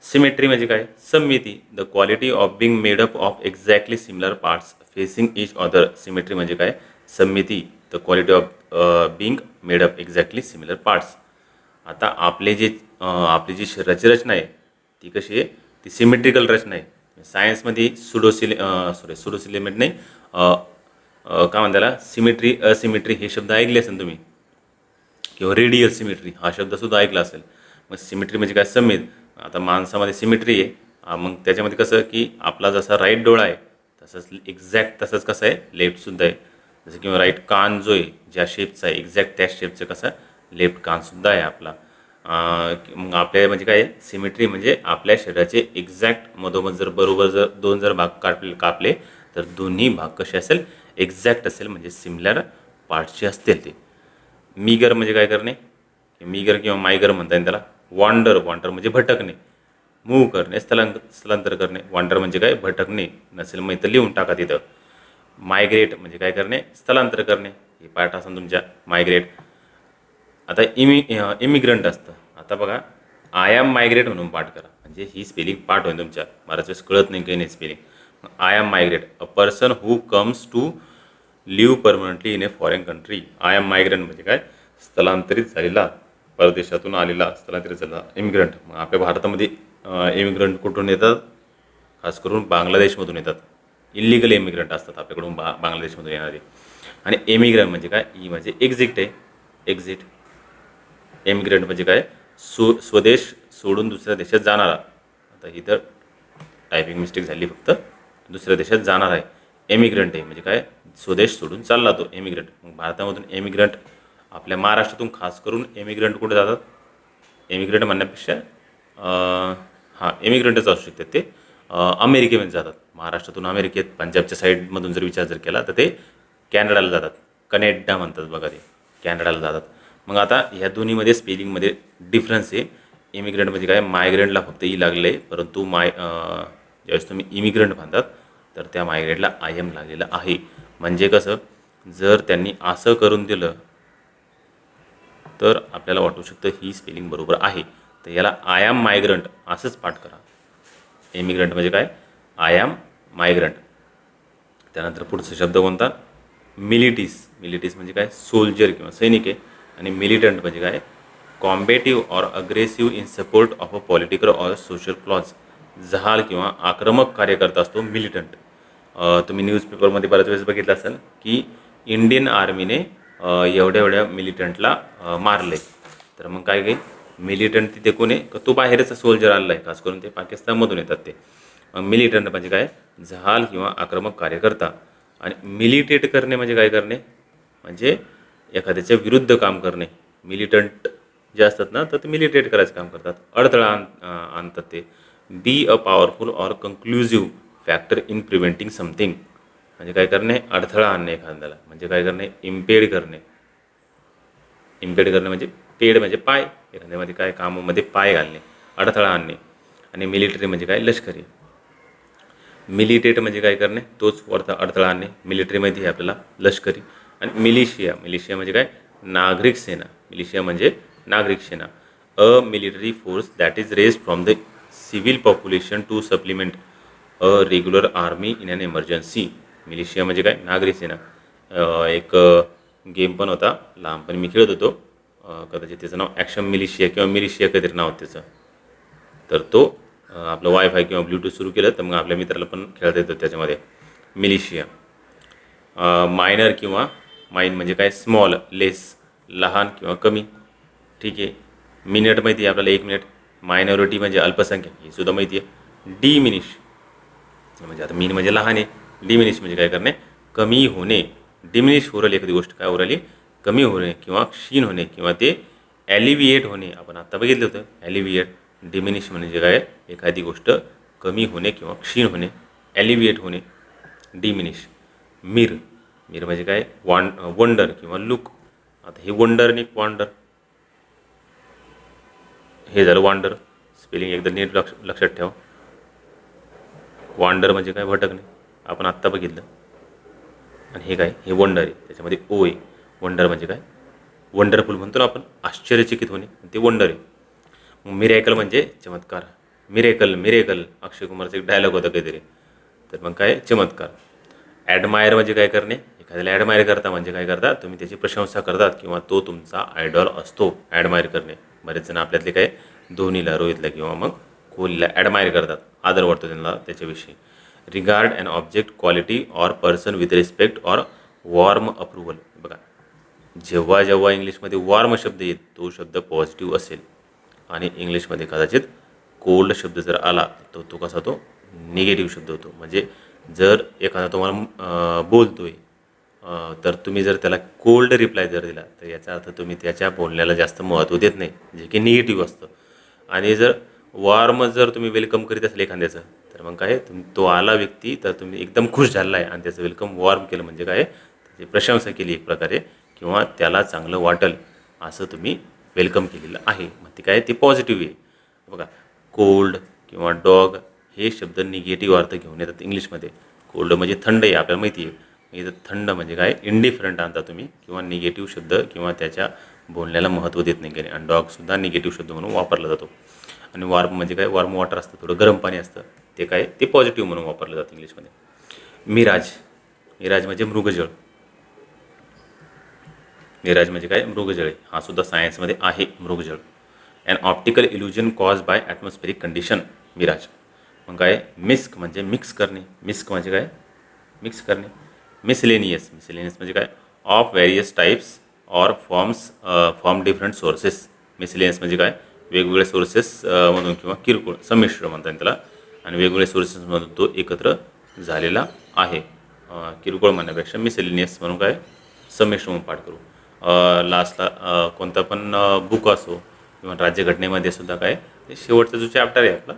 सिमेट्री म्हणजे काय, सममिती. The quality of being made up of exactly similar parts facing each other. Symmetry म्हणजे काय, सममिती. The quality of being made up exactly similar parts. आता आपली जी रचना आहे ती कशी आहे, ती सिमेट्रिकल रचना आहे. सायन्समध्ये सुडोसिलेमेट नाही, काय म्हणता त्याला, सिमेट्री असिमेट्री हे शब्द ऐकले असेल तुम्ही, किंवा रेडियल सिमेट्री हा शब्दसुद्धा ऐकला असेल. मग सिमेट्री म्हणजे काय, सममित. आता माणसामध्ये सिमेट्री आहे. मग त्याच्यामध्ये कसं की आपला जसा राईट डोळा आहे तसंच एक्झॅक्ट तसंच कसं आहे लेफ्टसुद्धा आहे. जसं किंवा राईट कान जो आहे ज्या शेपचा आहे एक्झॅक्ट त्या शेपचं कसं लेफ्ट कानसुद्धा आहे आपला. मग आपल्या म्हणजे काय सिमेट्री म्हणजे आपल्या शरीराचे एक्झॅक्ट मधोमध जर दोन भाग कापले तर दोन्ही भाग कसे असेल, एक्झॅक्ट असेल, म्हणजे सिमिलर पार्ट्सचे असतील ते. मीगर म्हणजे काय करणे, मीगर किंवा मायगर म्हणता येईल त्याला. वॉन्डर म्हणजे भटकणे. मूव्ह करणे, स्थलांतर करणे. वॉन्डर म्हणजे काय, भटकणे. नसेल मग इथं लिहून टाका तिथं. मायग्रेट म्हणजे काय करणे, स्थलांतर करणे. हे पार्ट असेल तुमच्या मायग्रेट. आता इमिग्रंट असतं. आता बघा, आय एम मायग्रेट म्हणून पाठ करा, म्हणजे ही स्पेलिंग पाठ होईल तुमच्या. बऱ्याच वेळेस कळत नाही काही नाही spelling. Immigrate, a person who comes to live permanently in a foreign country. Immigrant म्हणजे काय, स्थलांतरित झालेला, परदेशातून आलेला स्थलांतरित झालेला इमिग्रंट. मग आपल्या भारतामध्ये इमिग्रंट कुठून येतात, खास करून बांगलादेशमधून येतात. इलिगल इमिग्रंट असतात आपल्याकडून बांगलादेशमधून येणारे. आणि एमिग्रंट म्हणजे काय, ई म्हणजे एक्झिट आहे, एक्झिट. एमिग्रंट म्हणजे काय, स्वदेश सोडून दुसऱ्या देशात जाणारा. आता इथं टायपिंग मिस्टेक झाली, फक्त दुसऱ्या देशात जाणार आहे एमिग्रंट आहे. म्हणजे काय, स्वदेश सोडून चालला तो एमिग्रंट. मग भारतामधून एमिग्रंट, आपल्या महाराष्ट्रातून खास करून एमिग्रंट कुठे जातात, एमिग्रंट म्हणण्यापेक्षा हां एमिग्रंटच असू शकतात ते, अमेरिकेमध्ये जातात. महाराष्ट्रातून अमेरिकेत पंजाबच्या साईडमधून जर विचार जर केला तर ते कॅनडाला जातात. कॅनेडा म्हणतात बघा, ते कॅनडाला जातात. मग आता ह्या दोन्हीमध्ये स्पेलिंगमध्ये डिफरन्स आहे. इमिग्रंट म्हणजे काय, मायग्रंटला फक्त ई लागलं आहे, परंतु ज्यावेळेस तुम्ही इमिग्रंट म्हणतात तर त्या मायग्रेटला आय एम लागलेलं आहे. म्हणजे कसं, जर त्यांनी असं करून दिलं तर आपल्याला वाटू शकतं ही स्पेलिंग बरोबर आहे. तर याला आय एम मायग्रंट असंच पाठ करा. इमिग्रंट म्हणजे काय, आय एम मायग्रंट. त्यानंतर पुढचा शब्द कोणता, मिलिटिस. मिलिटिस म्हणजे काय, सोल्जर किंवा सैनिक आहे. आणि मिलिटंट म्हणजे काय, combative or aggressive in support of a political or social clause. जहाल किंवा आक्रमक कार्यकर्ता असतो मिलिटंट. तुम्ही न्यूजपेपरमध्ये बऱ्याच वेळेस बघितलं असेल की इंडियन आर्मीने एवढ्या एवढ्या मिलिटंटला मारले. तर मग काय काही मिलिटंट तिथे कोण आहे, तो बाहेरचा सोल्जर आलेला आहे, खास करून ते पाकिस्तानमधून येतात ते. मिलिटंट म्हणजे काय, जहाल किंवा आक्रमक कार्यकर्ता. आणि मिलिटेट करणे म्हणजे काय करणे, म्हणजे एखाद्याच्या विरुद्ध काम करणे. मिलिटंट जे असतात ना, तर ते मिलिटेट करायचं काम करतात, अडथळा आणतात ते. Be a powerful or conclusive factor in preventing something. म्हणजे काय करणे, अडथळा आणणे एखाद्याला. म्हणजे काय करणे, इम्पेड करणे. इम्पेड करणे म्हणजे पेड म्हणजे पाय, एखाद्यामध्ये काय कामामध्ये पाय घालणे, अडथळा आणणे. आणि मिलिटरी म्हणजे काय, लष्करी. मिलिटेट म्हणजे काय करणे, तोच वरचा अडथळा आणणे. मिलिटरीमध्ये आपल्याला लष्करी. आणि मिलिशिया, मिलिशिया म्हणजे काय, नागरिक सेना. मिलिशिया म्हणजे नागरिक सेना. A military force that is raise from the civil population to supplement a regular army in an emergency. Militia म्हणजे काय, नागरिक सेना. एक गेम पण होता लहानपणी मी खेळत होतो, कदाचित त्याचं नाव ॲक्शन मिलिशिया किंवा मिलिशिया काहीतरी नाव त्याचं. तर तो आपलं वायफाय किंवा ब्ल्यूटूथ सुरू केलं तर मग आपल्या मित्राला पण खेळता येतं त्याच्यामध्ये. मिलिशिया. मायनर किंवा माइन म्हणजे काय, स्मॉल, लेस, लहान किंवा कमी. ठीक आहे. मिनिट माहिती आहे आपल्याला, 1 मिनिट. मायनॉरिटी म्हणजे अल्पसंख्याक ही सुद्धा माहिती आहे. डिमिनिश म्हणजे आता मीन म्हणजे लहान आहे, डिमिनिश म्हणजे काय करणे, कमी होणे. डिमिनिश होईल एखादी गोष्ट काय होईल, कमी होणे किंवा क्षीण होणे किंवा ते ॲलिव्हिएट होणे. आपण आत्ता बघितलं होतं ॲलिव्हिएट. डिमिनिश म्हणजे काय, एखादी गोष्ट कमी होणे किंवा क्षीण होणे, ॲलिव्हिएट होणे, डिमिनिश. मिर मिर म्हणजे काय, वंडर किंवा लुक. आता हे वंडर आणि वॉन्डर हे झालं वॉन्डर. स्पेलिंग एकदा नीट लक्षात ठेवा. वॉन्डर म्हणजे काय, भटकणे, आपण आत्ता बघितलं. आणि हे काय, हे वंडर आहे, त्याच्यामध्ये ओ आहे. वंडर म्हणजे काय, वंडरफुल म्हणतो ना आपण, आश्चर्यचकित होणे, ते वंडर आहे. मग मिरॅकल म्हणजे चमत्कार. मिरेकल मिरेकल अक्षय कुमारचा एक डायलॉग होता काहीतरी. तर मग काय, चमत्कार. ॲडमायर म्हणजे काय करणे, एखाद्याला ॲडमायर करता म्हणजे काय करता, तुम्ही त्याची प्रशंसा करतात किंवा तो तुमचा आयडॉल असतो. ॲडमायर करणे. बरेच जण आपल्यातले काय, धोनीला, रोहितला किंवा मग कोहलीला ॲडमायर करतात, आदर वाटतो त्यांना त्याच्याविषयी. Regard and object, quality or person with respect or warm approval. बघा, जेव्हा जेव्हा इंग्लिशमध्ये वॉर्म शब्द येईल तो शब्द पॉझिटिव्ह असेल, आणि इंग्लिशमध्ये कदाचित कोल्ड शब्द जर आला तर तो कसा, तो निगेटिव्ह शब्द होतो. म्हणजे जर एखादा तुम्हाला बोलतोय, तर तुम्ही जर त्याला कोल्ड रिप्लाय जर दिला तर याचा अर्थ तुम्ही त्याच्या बोलण्याला जास्त महत्त्व देत नाही, जे की निगेटिव्ह असतं. आणि जर वॉर्म जर तुम्ही वेलकम करीत असेल एखाद्याचं, तर मग काय, तो आला व्यक्ती तर तुम्ही एकदम खुश झाला आहे आणि त्याचं वेलकम वॉर्म केलं म्हणजे काय, त्याची प्रशंसा केली एक प्रकारे, किंवा त्याला चांगलं वाटेल असं तुम्ही वेलकम केलेलं आहे. मग ते काय, ते पॉझिटिव्ह आहे. बघा, कोल्ड किंवा डॉग हे शब्द निगेटिव्ह अर्थ घेऊन येतात इंग्लिशमध्ये. कोल्ड म्हणजे थंड आहे, आपल्याला माहिती आहे. इथं थंड म्हणजे काय, इंडिफरंट आणता तुम्ही, किंवा निगेटिव्ह शब्द किंवा त्याच्या बोलण्याला महत्त्व देत नाही. आणि डॉगसुद्धा निगेटिव्ह शब्द म्हणून वापरला जातो. आणि वॉर्म म्हणजे काय, वॉर्म वॉटर असतं, थोडं गरम पाणी असतं, ते काय, ते पॉझिटिव्ह म्हणून वापरलं जातं इंग्लिशमध्ये. मिराज मिराज म्हणजे मृगजळ. मिराज म्हणजे काय, मृगजळ आहे. हा सुद्धा सायन्समध्ये आहे, मृगजळ. And optical illusion cause by atmospheric condition, mirage. मग काय, मिस्क म्हणजे मिक्स करणे. मिस्क म्हणजे काय, मिक्स करणे. मिसलेनियस मिसलेनियस म्हणजे काय, of various types or form different sources. Miscellaneous म्हणजे काय, वेगवेगळ्या सोर्सेस मधून किंवा किरकोळ संमिश्र म्हणतात त्याला, आणि वेगवेगळ्या सोर्सेसमधून तो एकत्र झालेला आहे. किरकोळ म्हणण्यापेक्षा मिसलेनियस म्हणून काय, संमिश्र म्हणून पाठ करू. लास्टला कोणता पण बुक असो किंवा राज्यघटनेमध्ये सुद्धा काय, ते शेवटचा जो चॅप्टर आहे आपला,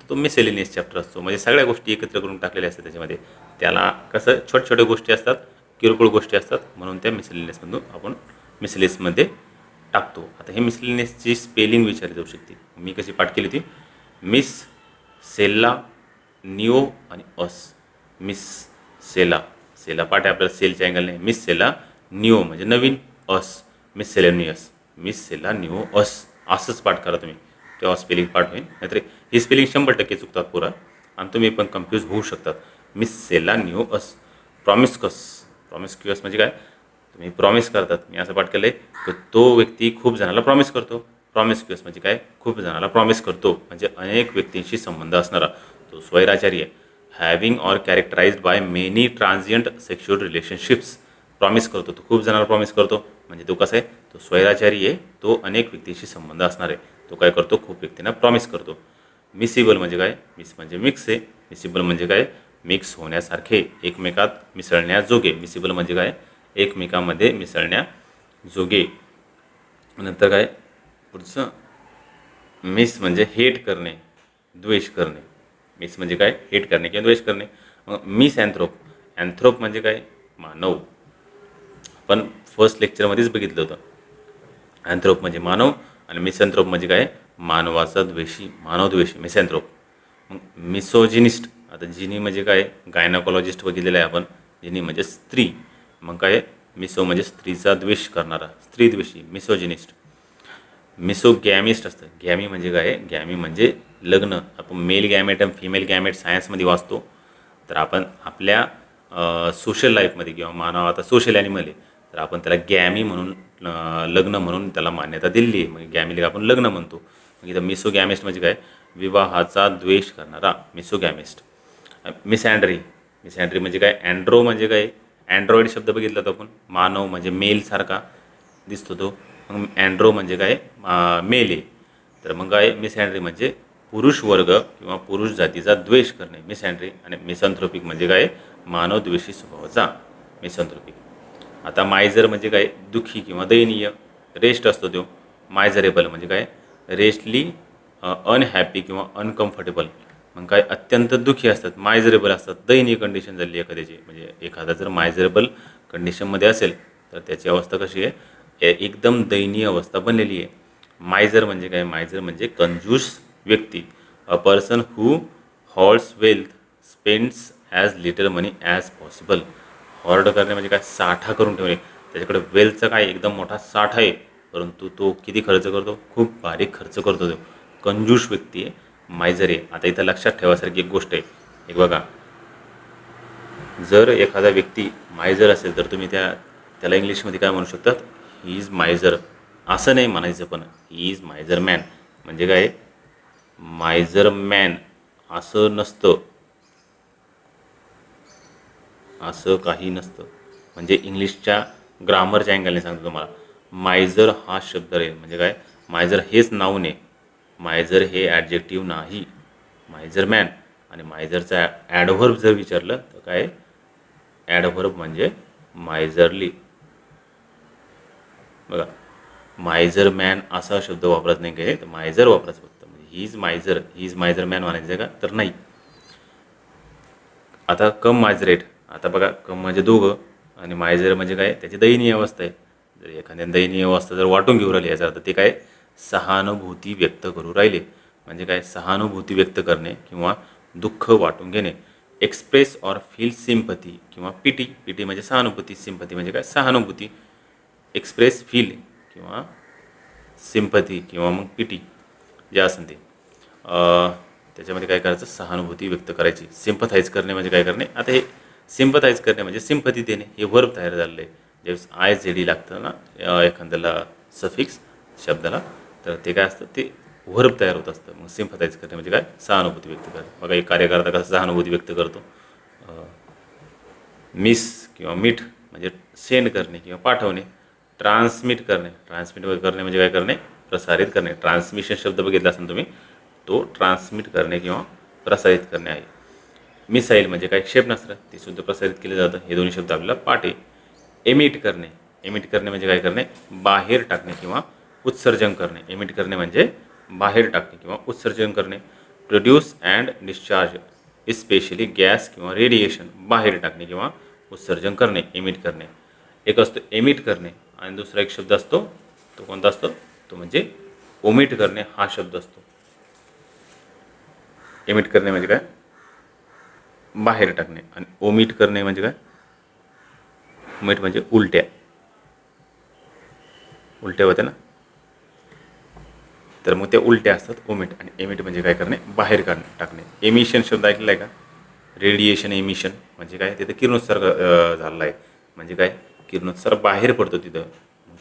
तो मिसलेनियस चॅप्टर असतो. म्हणजे सगळ्या गोष्टी एकत्र करून टाकलेल्या असतात त्याच्यामध्ये. त्याला कसं, छोट्या छोट्या गोष्टी असतात, किरकोळ गोष्टी असतात, म्हणून त्या मिसलेनियसमधून आपण मिसलेनियसमध्ये टाकतो. आता हे मिसलेनियसची स्पेलिंग विचारली जाऊ शकते. मी कशी पाठ केली होती, मिस सेला निओ आणि अस. मिस सेला, सेला पाठ आहे आपल्याला, सेलच्या अँगलने. मिस सेला निओ म्हणजे नवीन, अस मिस सेलेनियस, मिस सेला निओ अस, असंच पाठ करा तुम्ही, तेव्हा स्पेलिंग पाठ होईल. नाहीतर ही स्पेलिंग 100% चुकतात पुरा, आणि तुम्ही पण कन्फ्यूज होऊ शकतात. मिस सेला निओ अस. प्रॉमिस्कस प्रॉमिस्क्युअस म्हणजे काय, तुम्ही प्रॉमिस करतात. मी असं पाठ केलं आहे की तो व्यक्ती खूप जणाला प्रॉमिस करतो. प्रॉमिस्क्युअस म्हणजे काय, खूप जणाला प्रॉमिस करतो, म्हणजे अनेक व्यक्तींशी संबंध असणारा. तो स्वैराचारी आहे. Having or characterized by many transient sexual relationships. Promise करतो, तो खूप जणांना प्रॉमिस करतो, म्हणजे तो कसा आहे, तो स्वैराचारी आहे, तो अनेक व्यक्तींशी संबंध असणार आहे. तो काय करतो, खूप व्यक्तींना प्रॉमिस करतो. मिसिबल म्हणजे काय, मिस म्हणजे मिक्स आहे. मिसिबल म्हणजे काय, मिक्स होण्यासारखे, एकमेकात मिसळण्याजोगे. मिसिबल म्हणजे काय, एकमेकांमध्ये मिसळण्याजोगे. नंतर काय, पुढचं मिस म्हणजे हेट करणे, द्वेष करणे. मिस म्हणजे काय, हेट करणे किंवा द्वेष करणे. मग मिस अँथ्रोप. अँथ्रोप म्हणजे काय, मानव. पण फर्स्ट लेक्चरमध्येच बघितलं होतं, अँथ्रोप म्हणजे मानव, आणि मिसअँथ्रोप म्हणजे काय, मानवाचा द्वेषी, मानवद्वेषी, मिसअँथ्रोप. मग मिसोजिनिस्ट. आता जिनी म्हणजे काय, गायनाकॉलॉजिस्ट बघितलेलं आहे आपण. जिनी म्हणजे स्त्री. मग काय, मिसो म्हणजे स्त्रीचा द्वेष करणारा, स्त्रीद्वेषी, मिसोजिनिस्ट. मिसोगॅमिस्ट असतं. गॅमी म्हणजे काय, गॅमी म्हणजे लग्न. आपण मेल गॅमेट आणि फिमेल गॅमेट सायन्समध्ये वाचतो. तर आपण आपल्या सोशल लाईफमध्ये किंवा मानव आता सोशल ॲनिमल आहे, तर आपण त्याला गॅमी म्हणून, लग्न म्हणून त्याला मान्यता दिली आहे. मग गॅमीला आपण लग्न म्हणतो. मग इथं मिसोगॅमिस्ट म्हणजे काय, विवाहाचा द्वेष करणारा, मिसोगॅमिस्ट. मिसॅन्ड्री. मिसॅन्ड्री म्हणजे काय, अँड्रो म्हणजे काय, अँड्रॉइड शब्द बघितला तर आपण, मानव म्हणजे मेलसारखा दिसतो तो. मग अँड्रो म्हणजे काय, मेल आहे. तर मग काय मिसॅन्ड्री म्हणजे पुरुष वर्ग किंवा पुरुष जातीचा द्वेष करणे मिसॅन्ड्री. आणि मिसॅन्थ्रोपिक म्हणजे काय मानवद्वेषी स्वभावाचा मिसॅन्थ्रोपिक. आता मायझर म्हणजे काय दुःखी किंवा दयनीय. रेस्ट असतो तो. मायझरेबल म्हणजे काय रेस्टली अनहॅपी किंवा अनकम्फर्टेबल. मग काय अत्यंत दुःखी असतात, मायझरेबल असतात, दयनीय कंडिशन झाली एखाद्याची. म्हणजे एखादा जर मायझरेबल कंडिशनमध्ये असेल तर त्याची अवस्था कशी आहे एकदम दयनीय अवस्था बनलेली आहे. मायझर म्हणजे काय मायझर म्हणजे कंजूस व्यक्ती. A person who holds wealth spends as little money as possible. Hoard करणे म्हणजे काय साठा करून ठेवणे. त्याच्याकडे वेल्थचा काय एकदम मोठा साठा आहे, परंतु तो किती खर्च करतो खूप बारीक खर्च करतो. तो कंजूस व्यक्ती आहे, मायझर आहे. आता इथं लक्षात ठेवासारखी एक गोष्ट आहे. एक बघा, जर एखादा व्यक्ती मायझर असेल तर तुम्ही त्याला इंग्लिशमध्ये काय म्हणू शकतात ही इज मायझर असं नाही म्हणायचं, पण ही इज मायझर मॅन. म्हणजे काय मायझर मॅन असं नसतं, असं काही नसतं. म्हणजे इंग्लिशच्या ग्रामरच्या अँगलने सांगतो तुम्हाला. मायझर हा शब्द आहे म्हणजे काय मायझर हेच नाव नाही, मायझर हे ॲडजेक्टिव्ह नाही. मायझर मॅन आणि मायझरचा ॲडव्हर्ब जर विचारलं तर काय ॲडव्हर्ब म्हणजे मायझरली. बघा मायझर मॅन असा शब्द वापरत नाही काय तर मायझर वापरायचं फक्त. म्हणजे ही इज मायझर मॅन म्हणायचं का तर नाही. आता कम मायझरेट. आता बघा कम म्हणजे दोघं आणि मायझर म्हणजे काय त्याची दयनीय अवस्था आहे. जर एखाद्या दयनीय अवस्था जर वाटून घेऊ राहिली याचा अर्थ ते काय सहानुभूती व्यक्त करू राहिले. म्हणजे काय सहानुभूती व्यक्त करणे किंवा दुःख वाटून घेणे. एक्सप्रेस ऑर फील सिम्पथी किंवा पीटी. पीटी म्हणजे सहानुभूती, सिम्पथी म्हणजे काय सहानुभूती. एक्सप्रेस फील किंवा सिम्पथी किंवा मग पीटी जे असेल ते त्याच्यामध्ये काय करायचं सहानुभूती व्यक्त करायची. सिम्पथाईज करणे म्हणजे काय करणे. आता हे सिम्पथाईज करणे म्हणजे सिम्पथी देणे हे वर्ब तयार झालेलं आहे. ज्यावेळेस आय झेड ई लागतं ना एखाद्याला सफिक्स शब्दाला तर ते काय असतं ते वर्ब तयार होत असतं. मग सिम्पथाईज करणे म्हणजे काय सहानुभूती व्यक्त करणे. बघा एक कार्यकर्ता कसं सहानुभूती व्यक्त करतो. मिस किंवा मीठ म्हणजे सेंड करणे किंवा पाठवणे. ट्रान्समिट करणे म्हणजे काय करणे प्रसारित करणे. ट्रान्समिशन शब्द बघितला असेल तुम्ही, तो ट्रान्समिट करणे किंवा प्रसारित करणे आहे. मिसाईल म्हणजे काय क्षेपणास्त्र, ते सुद्धा प्रसारित केले जातं. हे दोन्ही शब्द आपल्याला पाठ आहे. एमिट करणे म्हणजे काय करणे बाहेर टाकणे किंवा उत्सर्जन करणे. एमिट करणे म्हणजे बाहेर टाकणे किंवा उत्सर्जन करणे. Produce and discharge especially gas किंवा रेडिएशन बाहेर टाकणे किंवा उत्सर्जन करणे एमिट करणे. एक असतो एमिट करणे आणि दुसरा एक शब्द असतो तो कोणता असतो तो म्हणजे ओमिट करणे हा शब्द असतो. एमिट करणे म्हणजे काय बाहेर टाकणे आणि ओमिट करणे म्हणजे काय ओमिट म्हणजे उलट्या होत्या ना तर मग त्या उलट्या असतात ओमिट. आणि एमिट म्हणजे काय करणे बाहेर टाकणे. एमिशन शब्द ऐकलेला आहे का रेडिएशन एमिशन म्हणजे काय तिथं किरणोत्सर्ग झालेला आहे. म्हणजे काय किरणोत्सर्ग बाहेर पडतो तिथं.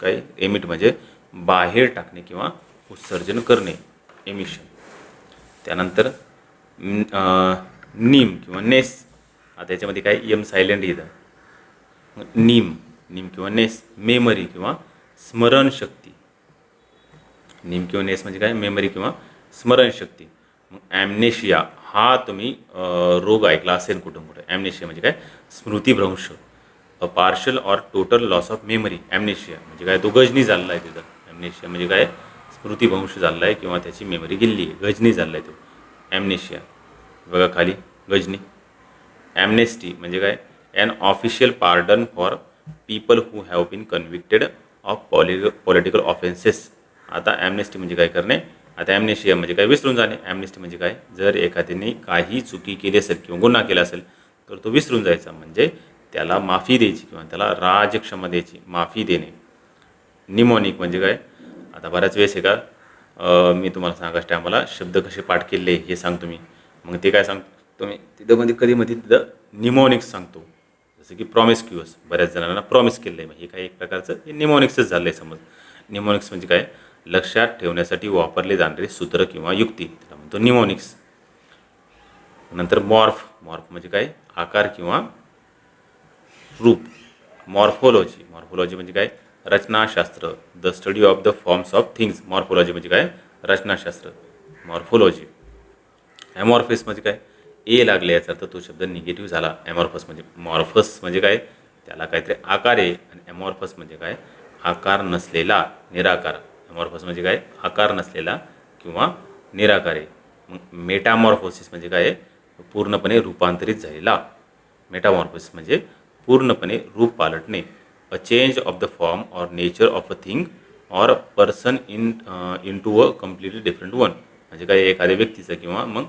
काय एमिट म्हणजे बाहेर टाकणे किंवा उत्सर्जन करणे एमिशन. त्यानंतर नीम किंवा नेस. आता याच्यामध्ये काय एम सायलेंट येतं. नीम किंवा नेस मेमरी किंवा स्मरणशक्ती. नीम किंवा नेस म्हणजे काय मेमरी किंवा स्मरणशक्ती. मग ॲमनेशिया हा तुम्ही रोग ऐकला असेल कुठं ॲमनेशिया म्हणजे काय स्मृतिभ्रंश. A partial or total loss of memory. Amnesia म्हणजे काय तो गजनी झालेला आहे तिथं. ॲमनेशिया म्हणजे काय स्मृतिभ्रंश झालेला आहे किंवा त्याची मेमरी गेली आहे गजनी झालेला आहे तो ॲमनेशिया. बघा खाली गजनी. ॲमनेस्टी म्हणजे काय an official pardon for people who have been convicted of political offences. आता ॲमनेस्टी म्हणजे काय करणे. आता ॲमनेशिया म्हणजे काय विसरून जाणे. ॲमनेस्टी म्हणजे काय जर एखाद्याने काही चुकी केली असेल किंवा गुन्हा केला असेल तर तो विसरून जायचा. म्हणजे त्याला माफी द्यायची किंवा त्याला राजक्षमा द्यायची माफी देणे. निमॉनिक म्हणजे काय आता बऱ्याच वेळेस आहे का मी तुम्हाला सांगायच्या टायमाला शब्द कसे पाठ केले हे सांगतो मी. मग ते काय सांगतो मी तिथं मध्ये तिथं निमॉनिक्स सांगतो. जसं की प्रॉमिस्क्युअस बऱ्याच जणांना प्रॉमिस केलं आहे. हे काय एक प्रकारचं हे निमॉनिक्सच झालं आहे समज. निमॉनिक्स म्हणजे काय लक्षात ठेवण्यासाठी वापरले जाणारे सूत्र किंवा युक्ती त्याला म्हणतो निमॉनिक्स. नंतर मॉर्फ म्हणजे काय आकार किंवा रूप. मॉर्फोलॉजी म्हणजे काय रचनाशास्त्र. The study of the forms of things. Morphology म्हणजे काय रचनाशास्त्र, मॉर्फोलॉजी. ॲमॉर्फस म्हणजे काय, ए लागले याचा अर्थ तो शब्द निगेटिव्ह झाला. ॲमॉर्फस म्हणजे, मॉर्फस म्हणजे काय, त्याला काहीतरी आकार आहे, आणि ॲमॉर्फस म्हणजे काय, आकार नसलेला, निराकार. ॲमॉर्फस म्हणजे काय, आकार नसलेला किंवा निराकार आहे. मग मेटामॉर्फोसिस म्हणजे काय, पूर्णपणे रूपांतरित झालेला. मेटामॉर्फोसिस म्हणजे पूर्णपणे रूप पालटणे. A change of the form or nature of a thing or a person into a completely different one. म्हणजे काय, एखाद्या व्यक्तीचं किंवा मग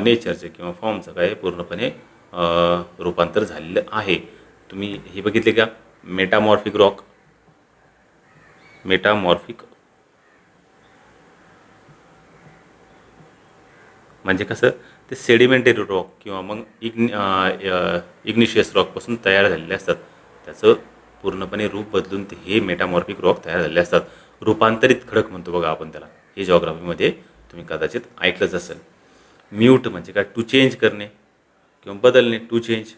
नेचरचं किंवा फॉर्मचं काय पूर्णपणे रूपांतर झालेलं आहे. तुम्ही हे बघितले का, मेटामॉर्फिक रॉक. मेटामॉर्फिक म्हणजे कसं, ते सेडिमेंटरी रॉक किंवा मग इग्निशियस रॉकपासून तयार झालेले असतात. त्याचं पूर्णपणे रूप बदलून ते हे मेटामॉर्फिक रॉक तयार झालेले असतात. रूपांतरित खडक म्हणतो बघा आपण त्याला. हे जॉग्राफीमध्ये तुम्ही कदाचित ऐकलंच असेल. म्यूट म्हणजे काय, टू चेंज करणे किंवा बदलणे, टू चेंज.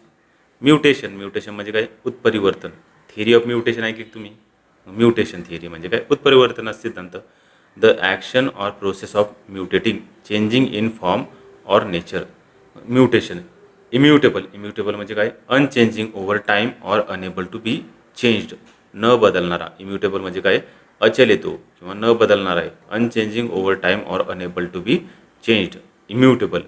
म्युटेशन, म्युटेशन म्हणजे काय, उत्परिवर्तन. थिअरी ऑफ म्युटेशन ऐकली तुम्ही. म्युटेशन थिअरी म्हणजे काय, उत्परिवर्तनाचा सिद्धांत. The action or process of mutating, changing in form or nature. Mutation. Immutable, immutable म्हणजे काय, unchanging over time or unable to be changed, न बदलणारा. इम्युटेबल म्हणजे काय, अचल येतो किंवा न बदलणारा आहे. Unchanging over time or unable to be changed, immutable.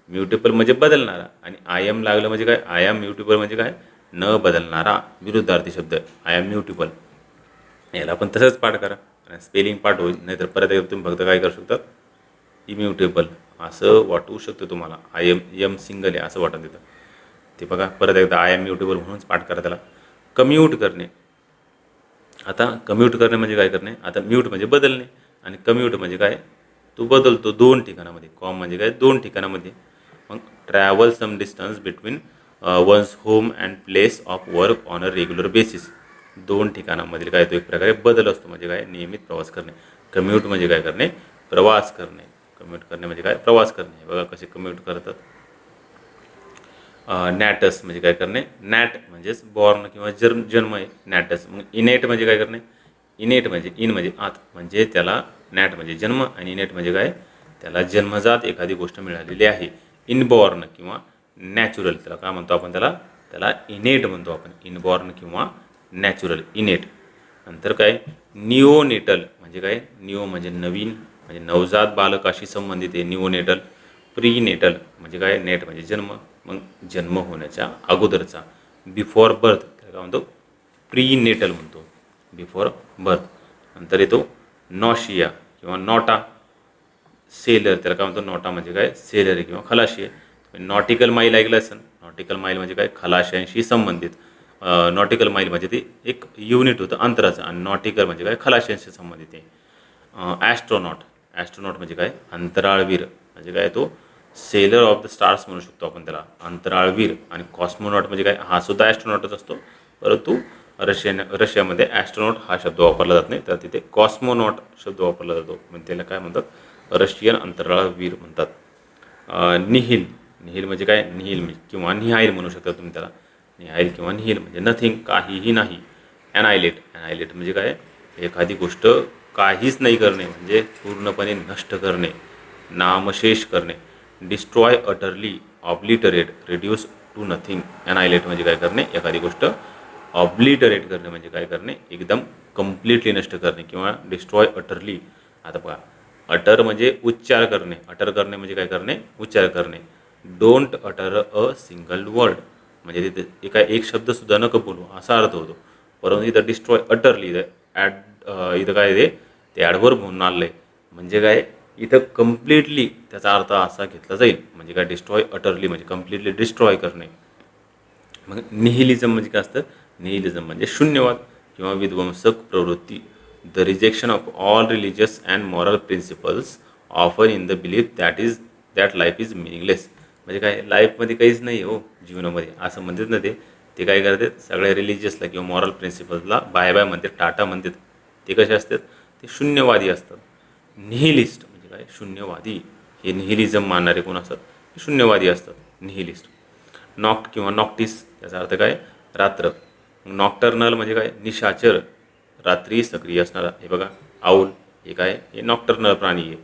Mutable म्हणजे बदलणारा, आणि आय एम लागलं म्हणजे काय, आय एम म्युटेबल म्हणजे काय, न बदलणारा. विरुद्धार्थी शब्द, आय एम म्युटेबल. याला पण तसंच पाठ करा, आणि स्पेलिंग पाठ होईल. नाहीतर परत एकदा तुम्ही फक्त काय करू शकता, इम्युटेबल असं वाटू शकतं तुम्हाला. आय एम, एम सिंगल आहे असं वाटत तिथं. ते बघा परत एकदा, आय एम म्युटेबल म्हणूनच पाठ करा त्याला. कम्यूट करणे. आता कम्यूट करणे म्हणजे काय करणे, आता म्यूट म्हणजे बदलणे, आणि कम्यूट म्हणजे काय, तो बदलतो 2 ठिकाणामध्ये. कॉम म्हणजे काय, 2 ठिकाणामध्ये. मग travel some distance between one's home and place of work on a regular basis. 2 ठिकाणामधील काय, तो एक प्रकारे बदल असतो. म्हणजे काय, नियमित प्रवास करणे. कम्यूट म्हणजे काय करणे, प्रवास करणे. कम्यूट करणे म्हणजे काय, प्रवास करणे. बघा कसे कम्यूट करतात. नॅटस म्हणजे काय करणे, नॅट म्हणजेच बॉर्न किंवा जन्म आहे, नॅटस. मग इनेट म्हणजे काय करणे, इनेट म्हणजे इन म्हणजे आत, म्हणजे त्याला नॅट म्हणजे जन्म, आणि इनेट म्हणजे काय, त्याला जन्मजात एखादी गोष्ट मिळालेली आहे. इनबॉर्न किंवा नॅचरल, त्याला काय म्हणतो आपण, त्याला त्याला इनेट म्हणतो आपण. इनबॉर्न किंवा नॅचरल, इनेट. नंतर काय, निओनेटल म्हणजे काय, निओ म्हणजे नवीन, म्हणजे नवजात बालकाशी संबंधित आहे निओनेटल. प्रीनेटल म्हणजे काय, नेट म्हणजे जन्म, मग जन्म होण्याच्या अगोदरचा. बिफोर बर्थ त्याला काय म्हणतो, प्रीनेटल म्हणतो, बिफोर बर्थ. नंतर येतो नॉशिया किंवा नॉटा. सेलर त्याला काय म्हणतो, नॉटा म्हणजे काय, सेलर आहे किंवा खलाशी आहे. नॉटिकल माईल ऐकलं असेल. नॉटिकल माईल म्हणजे काय, खलाशांशी संबंधित. नॉटिकल माईल म्हणजे ते एक युनिट होतं अंतराचं, आणि नॉटिकल म्हणजे काय, खलाशांशी संबंधित आहे. ॲस्ट्रॉनॉट, ॲस्ट्रॉनॉट म्हणजे काय, अंतराळवीर. म्हणजे काय, तो सेलर ऑफ द स्टार्स म्हणू शकतो आपण त्याला, अंतराळवीर. आणि कॉस्मोनॉट म्हणजे काय, हा सुद्धा ॲस्ट्रॉनॉटच असतो, परंतु रशियामध्ये ॲस्ट्रॉनॉट हा शब्द वापरला जात नाही, तर तिथे कॉस्मोनॉट शब्द वापरला जातो. म्हणजे त्याला काय म्हणतात, रशियन अंतराळवीर म्हणतात. निहिल, निहिल म्हणजे काय, निहिल किंवा निहाईल म्हणू शकता तुम्ही त्याला. निहाईल किंवा निहिल म्हणजे नथिंग, काहीही नाही. ॲनायलेट, ॲनायलेट म्हणजे काय, एखादी गोष्ट काहीच नाही करणे, म्हणजे पूर्णपणे नष्ट करणे, नामशेष करणे. Destroy utterly, obliterate, reduce to nothing. Annihilate म्हणजे काय करणे, एखादी गोष्ट ऑब्लिटरेट करणे म्हणजे काय करणे, एकदम कम्प्लिटली नष्ट करणे, किंवा डिस्ट्रॉय अटरली. आता बघा, अटर म्हणजे उच्चार करणे, अटर करणे म्हणजे काय करणे, उच्चार करणे. Don't utter a single word म्हणजे तिथे एका एक शब्दसुद्धा नका बोलू असा अर्थ होतो. परंतु इथं डिस्ट्रॉय अटरली, इथं काय ते ॲडव्हर्ब म्हणून आलं आहे. म्हणजे काय, इथं कम्प्लिटली त्याचा अर्थ असा घेतला जाईल. म्हणजे काय, डिस्ट्रॉय अटरली म्हणजे कम्प्लिटली डिस्ट्रॉय करणे. मग निहिलिझम म्हणजे काय असतं, निहिलिझम म्हणजे शून्यवाद किंवा विध्वंसक प्रवृत्ती. The rejection of all religious and moral principles offer in the belief that life is meaningless. म्हणजे काय, लाईफमध्ये काहीच नाही हो जीवनामध्ये असं म्हणतात ना ते काय करतात, सगळ्या रिलिजियसला किंवा मॉरल प्रिन्सिपल्सला बाय बाय म्हणतात, टाटा म्हणतात. ते कसे असतात, ते शून्यवादी असतात. निहिलिस्ट म्हणजे काय, शून्यवादी. हे निहिलिझम मानणारे कोण असतात, हे शून्यवादी असतात, निहिलिस्ट. नॉक्ट किंवा नॉक्टिस याचा अर्थ काय, रात्र. नॉक्टर्नल म्हणजे काय, निशाचर, रात्री सक्रिय असणारा. हे बघा, आऊल हे काय, हे नॉक्टर्नल प्राणी आहे.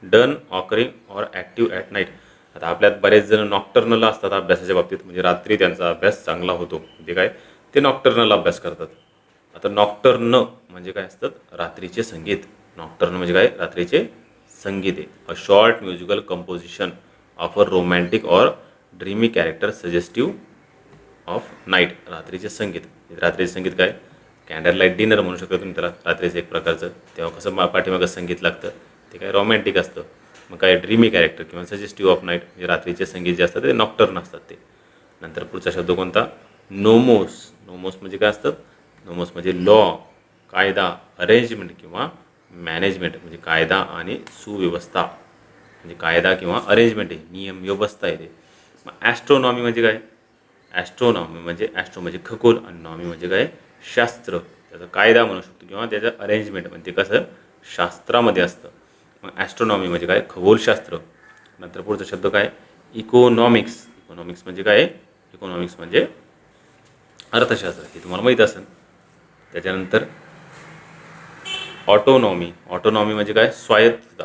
Done occurring or active at night. आता आपल्यात बरेच जण नॉक्टर्नल असतात अभ्यासाच्या बाबतीत, म्हणजे रात्री त्यांचा अभ्यास चांगला होतो, म्हणजे काय ते नॉक्टर्नल अभ्यास करतात. आता नॉक्टर्न म्हणजे काय असतात, रात्रीचे संगीत. नॉक्टर्न म्हणजे काय, रात्रीचे संगीत आहे. A short musical composition of a romantic or dreamy character suggestive of night. रात्रीचे संगीत. रात्रीचे संगीत काय, कॅन्डल लाईट डिनर म्हणू शकता तुम्ही त्याला, रात्रीचं एक प्रकारचं. तेव्हा कसं पाठीमागं संगीत लागतं, ते काय रोमॅन्टिक असतं. मग काय ड्रीमी कॅरेक्टर किंवा सजेस्टिव्ह ऑफ नाईट, म्हणजे रात्रीचे संगीत जे असतात ते नॉक्टर्न असतात ते. नंतर पुढचा शब्द कोणता, नोमोस. नोमोस म्हणजे काय असतात, नोमोस म्हणजे लॉ, कायदा, अरेंजमेंट किंवा मॅनेजमेंट, म्हणजे कायदा आणि सुव्यवस्था, म्हणजे कायदा किंवा अरेंजमेंट आहे, नियम व्यवस्था आहे ते. मग ॲस्ट्रॉनॉमी म्हणजे काय, ॲस्ट्रॉनॉमी म्हणजे ॲस्ट्रो म्हणजे खगोल आणि नॉमी म्हणजे काय, शास्त्र. त्याचा कायदा म्हणू शकतो किंवा त्याचं अरेंजमेंट म्हणजे कसं शास्त्रामध्ये असतं. मग ॲस्ट्रॉनॉमी म्हणजे काय, खगोलशास्त्र. नंतर पुढचा शब्द काय, इकॉनॉमिक्स. इकॉनॉमिक्स म्हणजे काय, इकॉनॉमिक्स म्हणजे अर्थशास्त्र, हे तुम्हाला माहीत असेल. त्याच्यानंतर ऑटोनॉमी. ऑटोनॉमी म्हणजे काय, स्वायत्तता,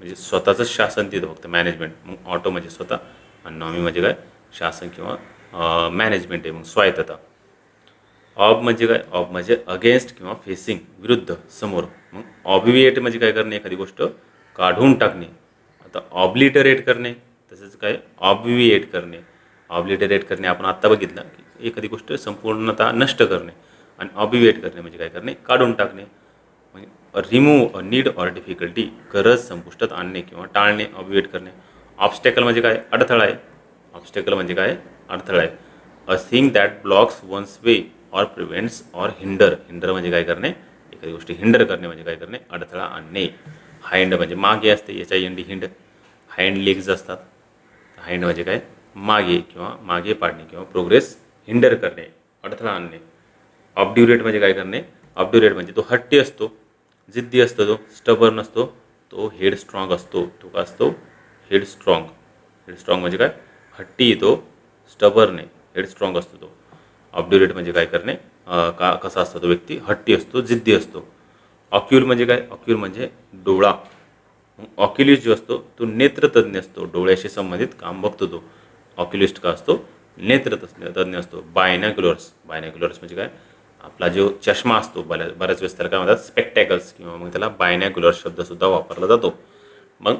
म्हणजे स्वतःचं शासन तिथं फक्त मॅनेजमेंट. मग ऑटो म्हणजे स्वतः आणि नॉमी म्हणजे काय, शासन किंवा मॅनेजमेंट आहे, मग स्वायत्तता. ऑब म्हणजे काय, ऑब म्हणजे अगेन्स्ट किंवा फेसिंग, विरुद्ध, समोर. मग ऑबिविएट म्हणजे काय करणे, एखादी गोष्ट काढून टाकणे. आता ऑब्लिटरेट करणे, तसंच काय ऑबिविएट करणे. ऑब्लिटरेट करणे आपण आत्ता बघितलं की एखादी गोष्ट संपूर्णतः नष्ट करणे, आणि ऑबिविएट करणे म्हणजे काय करणे, काढून टाकणे. म्हणजे remove a need or difficulty, गरज संपुष्टात आणणे किंवा टाळणे, ऑबिविएट करणे. ऑब्स्टॅकल म्हणजे काय, अडथळा आहे. ऑब्स्टॅकल म्हणजे काय, अडथळा आहे. A thing that blocks one's way or prevents or hinder. Hinder म्हणजे काय करणे, एखादी गोष्टी हिंडर करणे म्हणजे काय करणे, अडथळा आणणे. हाइंड म्हणजे मागे असते, याच्या एंडी हिंड. हाइंड लेग्स असतात. हाइंड म्हणजे काय, मागे किंवा मागे पाडणे किंवा प्रोग्रेस हिंडर करणे, अडथळा आणणे. ऑब्ड्युरेट म्हणजे काय करणे, ऑब्ड्युरेट म्हणजे तो हट्टी असतो, जिद्दी असतो, तो स्टबर्न असतो, तो हेड स्ट्रॉंग असतो. तो का असतो, हेड स्ट्रॉंग. हेड स्ट्रॉंग म्हणजे काय, हट्टी येतो, स्टबर्न आहे, हेड स्ट्रॉंग असतो तो. ऑब्ड्युरेट म्हणजे काय करणे, कसा असतो तो व्यक्ती, हट्टी असतो, जिद्दी असतो. ऑक्युल म्हणजे काय, ऑक्युल म्हणजे डोळा. ऑक्युलिस्ट जो असतो तो नेत्रतज्ञ असतो, डोळ्याशी संबंधित काम बघतो तो. ऑक्युलिस्ट का असतो, नेत्रतज्ञ असतो. बायनॅक्युलर्स. बायनॅक्युलर्स म्हणजे काय, आपला जो चष्मा असतो, बऱ्याच वेळेस त्याला काय म्हणतात, स्पेक्टॅकल्स, किंवा मग त्याला बायनॅक्युलर्स शब्दसुद्धा वापरला जातो. मग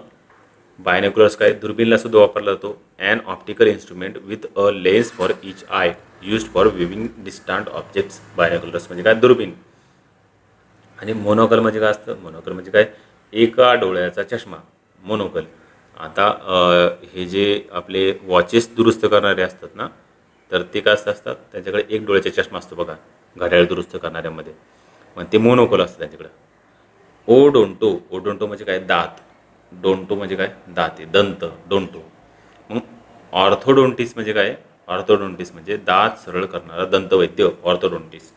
बायनॅक्युलर्स काय, दुर्बीनला सुद्धा वापरला जातो. An optical instrument with a lens for each eye used for viewing distant objects. Binoculars म्हणजे काय, दुर्बीन. आणि मोनोकल म्हणजे काय असतं, मोनोकल म्हणजे काय, एका डोळ्याचा चष्मा, मोनोकल. आता हे जे आपले वॉचेस दुरुस्त करणारे असतात ना, तर ते काय असतात, त्यांच्याकडे एक डोळ्याचा चष्मा असतो बघा, घड्याळ दुरुस्त करणाऱ्यामध्ये. मग ते मोनोकल असतं त्यांच्याकडे. ओडोंटो. ओडोंटो म्हणजे काय, दात. डोंटो म्हणजे काय, दात आहे, दंत, डोंटो. मग ऑर्थोडोंटिस्ट म्हणजे काय, ऑर्थोडोंटिस्ट म्हणजे दात सरळ करणारा दंतवैद्य, ऑर्थोडोंटिस्ट.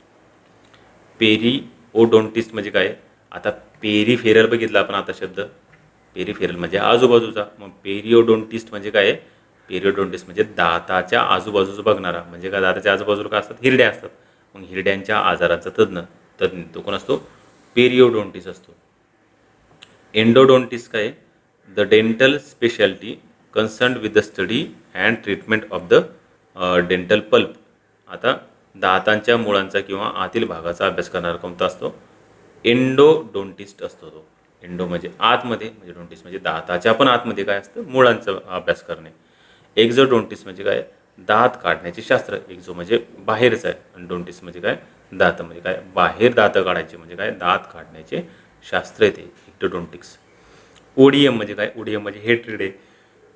पेरिओडोंटिस्ट म्हणजे काय, आता पेरिफेरल बघितला आपण आता शब्द, पेरिफेरल म्हणजे आजूबाजूचा. मग पेरिओडोंटिस्ट म्हणजे काय, पेरिओडोंटिस्ट म्हणजे दाताच्या आजूबाजूचं बघणारा. म्हणजे काय, दाताच्या आजूबाजूला काय असतात, हिरड्या असतात. मग हिरड्यांच्या आजाराचा तज्ञ तो कोण असतो, पेरिओडोंटिस्ट असतो. एंडोडोंटिस्ट काय, the dental speciality concern with the study and treatment of the dental pulp. आता दातांच्या मुळांचा किंवा आतील भागाचा अभ्यास करणारा कोणता असतो, एंडोडोंटिस्ट असतो तो. एंडो म्हणजे आतमध्ये, म्हणजे डोंटिस्ट म्हणजे दाताच्या पण आतमध्ये काय असतं, मुळांचा अभ्यास करणे. एक्झोडोंटिस्ट म्हणजे काय, दात काढण्याचे शास्त्र. एक्झो म्हणजे बाहेरचं आहे, आणि डोंटिस्ट म्हणजे काय, दात म्हणजे काय, बाहेर दात काढायचे, म्हणजे काय, दात काढण्याचे शास्त्र येते, एक्झोडोंटिक्स. ओडियम म्हणजे काय, ओडियम म्हणजे हेट्रेड आहे,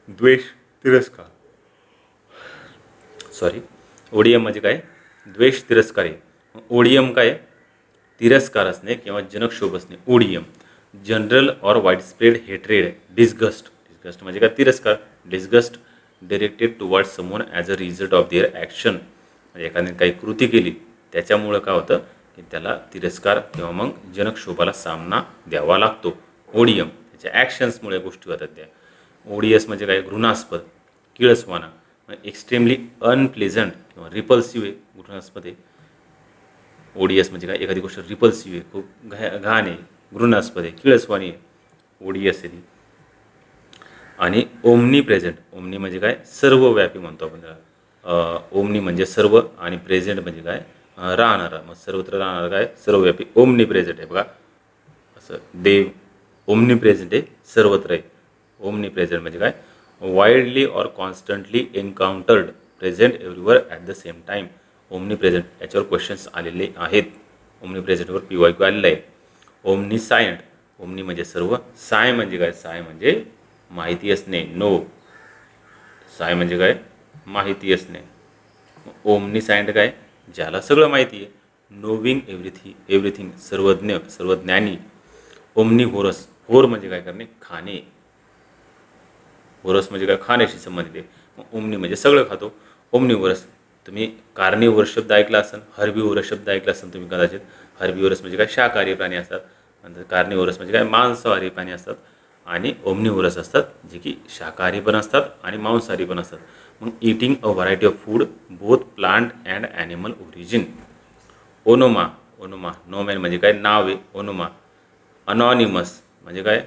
द्वेष, तिरस्कार. सॉरी, ओडियम म्हणजे काय, द्वेष, तिरस्कार आहे. ओडियम काय, तिरस्कार असणे किंवा जनक्षोभ असणे, odium. General or wide spread hatred, disgust. Disgust म्हणजे काय, तिरस्कार. Disgust directed toward someone as a result of their action. म्हणजे एखाद्याने काही कृती केली त्याच्यामुळं काय होतं की त्याला तिरस्कार किंवा मग जनक्षोभाला सामना द्यावा लागतो. ओडियम त्याच्या ॲक्शन्समुळे गोष्टी होतात त्या. ओडियस म्हणजे काय, घृणास्पद, किळसवाना. एक्स्ट्रीमली अनप्लेझंट किंवा रिपल्सिव्ह आहे, घृणास्पद आहे. ओडियस म्हणजे काय, एखादी गोष्ट रिपल्सिव्ह आहे, खूप घाण आहे, घृणास्पद आहे, किळसवाणी आहे. ओडी असते ती. आणि ओमनी प्रेझेंट, ओमनी म्हणजे काय, सर्वव्यापी म्हणतो आपण त्याला. ओमनी म्हणजे सर्व आणि प्रेझेंट म्हणजे काय, राहणारा. मग सर्वत्र राहणारा काय, सर्वव्यापी, ओमनी प्रेझेंट आहे बघा. असं देव ओमनी प्रेझेंट आहे, सर्वत्र आहे. ओमनी प्रेझेंट म्हणजे काय, widely or constantly encountered, present everywhere at the same time. Omnipresent याच्यावर क्वेश्चन्स आलेले आहेत. ओमनी प्रेझेंटवर PYQ आलेलं आहे. ओमनी सायंट, ओमनी म्हणजे सर्व, साय म्हणजे काय, साय म्हणजे माहिती असणे, नो. साय म्हणजे काय, माहिती असणे. ओमनी सायंट काय, ज्याला सगळं माहिती आहे. नोविंग एव्हरीथिंग, सर्वज्ञ, सर्वज्ञानी. ओमनी होरस, होर म्हणजे काय करणे, खाणे. होरस म्हणजे काय, खाण्याशी संबंधित आहे. मग ओमनी म्हणजे सगळं खातो. ओमनीवरस, तुम्ही कार्निवोरस शब्द ऐकला असेल, हर्बिवोरस शब्द ऐकला असेल तुम्ही कदाचित. हर्बिवोरस म्हणजे काय, शाकाहारी प्राणी असतात. नंतर कार्निवोरस म्हणजे काय, मांसाहारी प्राणी असतात. आणि ओमनिवोरस असतात, जे की शाकाहारी पण असतात आणि मांसाहारी पण असतात. मग eating a variety of food both plant and animal origin. Onoma, onoma, nomen म्हणजे काय, नाव आहे. ओनोमा. अनॉनिमस म्हणजे काय,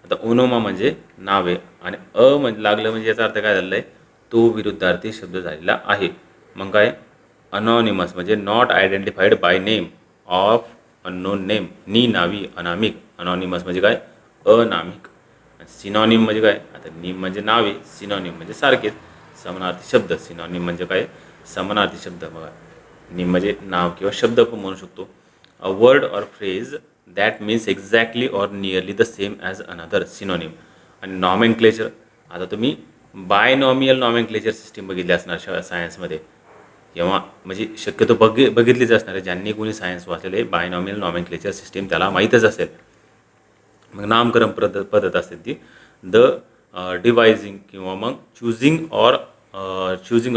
आता ओनोमा म्हणजे नाव आहे आणि म्हणजे लागलं म्हणजे याचा अर्थ काय झालेला आहे, तो विरुद्धार्थी शब्द झालेला आहे. मग काय, अनॉनिमस म्हणजे not identified by name of unknown name, नी नावी, अनामिक. अनॉनिमस म्हणजे काय, अनामिक. सिनॉनिम म्हणजे काय, आता निम म्हणजे नावे, सिनॉनिम म्हणजे सारखेच, समानार्थी शब्द. सिनॉनिम म्हणजे काय, समानार्थी शब्द. बघा, निम म्हणजे नाव किंवा शब्द पण म्हणू शकतो. A word or phrase that means exactly or nearly the same as another, synonym. आणि नॉमेनक्लेचर, आता तुम्ही बायनॉमियल नॉमेनक्लेचर सिस्टीम बघितली असणार सायन्समध्ये, किंवा म्हणजे शक्यतो बघितलीच असणार आहे. ज्यांनी कोणी सायन्स वाचलेलं आहे, बायनॉमियल नॉमेनक्लेचर सिस्टीम त्याला माहीतच असेल. मग नामकरण पद्धत असते ती. द डिवायझिंग किंवा मग choosing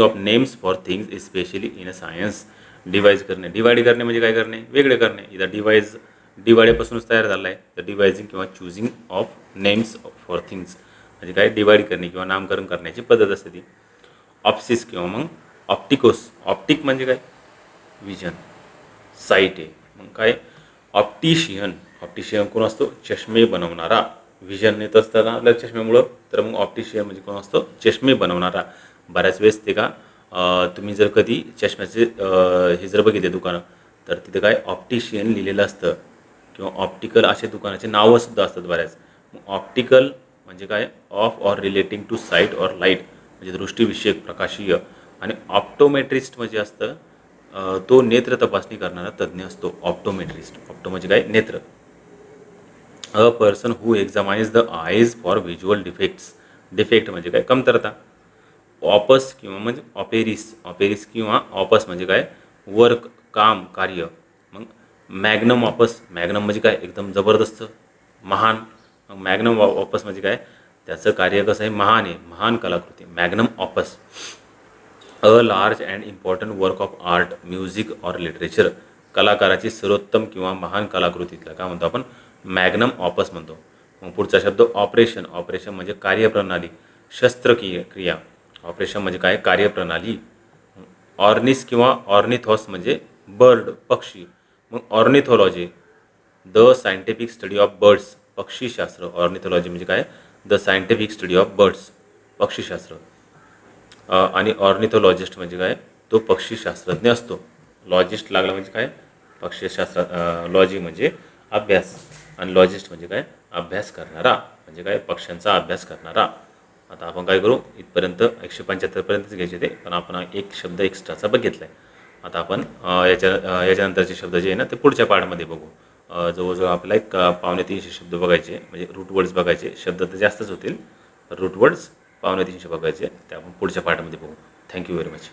of names for things especially in a science. Devise करणे, डिवाइड करणे म्हणजे काय करणे, वेगळे करणे. इथं डिवाइडेपासूनच तयार झाला आहे. तर डिवायझिंग किंवा choosing of names for things म्हणजे काय, डिवाइड करणे किंवा नामकरण करण्याची पद्धत असते ती. ऑप्सिस किंवा मग ऑप्टिकोस, ऑप्टिक म्हणजे काय, विजन, साईट आहे. मग काय, ऑप्टिशियन, ऑप्टिशियन कोण असतो, चष्मे बनवणारा. व्हिजन येत असताना आपल्या चष्म्यामुळं, तर मग ऑप्टिशियन म्हणजे कोण असतो, चष्मे बनवणारा. बऱ्याच वेळेस ते का, तुम्ही जर कधी चष्म्याचे हे जर बघितले दुकानं, तर तिथे काय ऑप्टिशियन लिहिलेलं असतं, किंवा ऑप्टिकल असे दुकानाचे नावंसुद्धा असतात बऱ्याच. मग ऑप्टिकल म्हणजे काय, of or relating to sight or light म्हणजे दृष्टीविषयक, प्रकाशीय. आणि ऑप्टोमेट्रिस्ट म्हणजे असतं, तो नेत्र तपासणी करणारा तज्ज्ञ असतो, ऑप्टोमेट्रिस्ट. ऑप्टो म्हणजे काय, नेत्र. A person who examines the eyes for visual defects, defect म्हणजे काय, कमतरता. ऑपस किंवा म्हणजे ऑपेरिस, ऑपेरिस किंवा ऑपस म्हणजे काय, वर्क, काम, कार्य. मग मॅग्नम ऑपस, मॅग्नम म्हणजे काय, एकदम जबरदस्त, महान. मग मॅग्नम ऑपस म्हणजे काय, त्याचं कार्य कसं आहे, महान आहे, महान कलाकृती, magnum opus. A large and important work of art, music or literature, कलाकाराची सर्वोत्तम किंवा महान कलाकृतीतला काय म्हणतो आपण, मॅग्नम ऑपस म्हणतो. मग पुढचा शब्द ऑपरेशन, ऑपरेशन म्हणजे कार्यप्रणाली, शस्त्रक्रिया. ऑपरेशन म्हणजे काय, कार्यप्रणाली. ऑर्निस किंवा ऑर्निथॉस म्हणजे बर्ड, पक्षी. मग ornithology, the scientific study of birds, पक्षीशास्त्र. ऑर्निथॉलॉजी म्हणजे काय, the scientific study of birds, पक्षीशास्त्र. आणि ऑर्निथोलॉजिस्ट म्हणजे काय, तो पक्षीशास्त्रज्ञ असतो. लॉजिस्ट लागला म्हणजे काय, पक्षीशास्त्र. लॉजी म्हणजे अभ्यास, आणि लॉजिस्ट म्हणजे काय, अभ्यास करणारा म्हणजे काय, पक्ष्यांचा अभ्यास करणारा. आता आपण काय करू, इथपर्यंत 175पर्यंतच घ्यायचे ते, पण आपण एक शब्द एक्स्ट्राचा बघितला आहे. आता आपण याच्यानंतरचे शब्द जे आहे ना, ते पुढच्या पार्टमध्ये बघू. जवळजवळ आपल्याला एक 250 शब्द बघायचे, म्हणजे रूट वर्ड्स बघायचे. शब्द तर जास्तच होतील, रूट वर्ड्स 250 बघायचे. ते आपण पुढच्या पार्टमध्ये बघू. Thank you very much.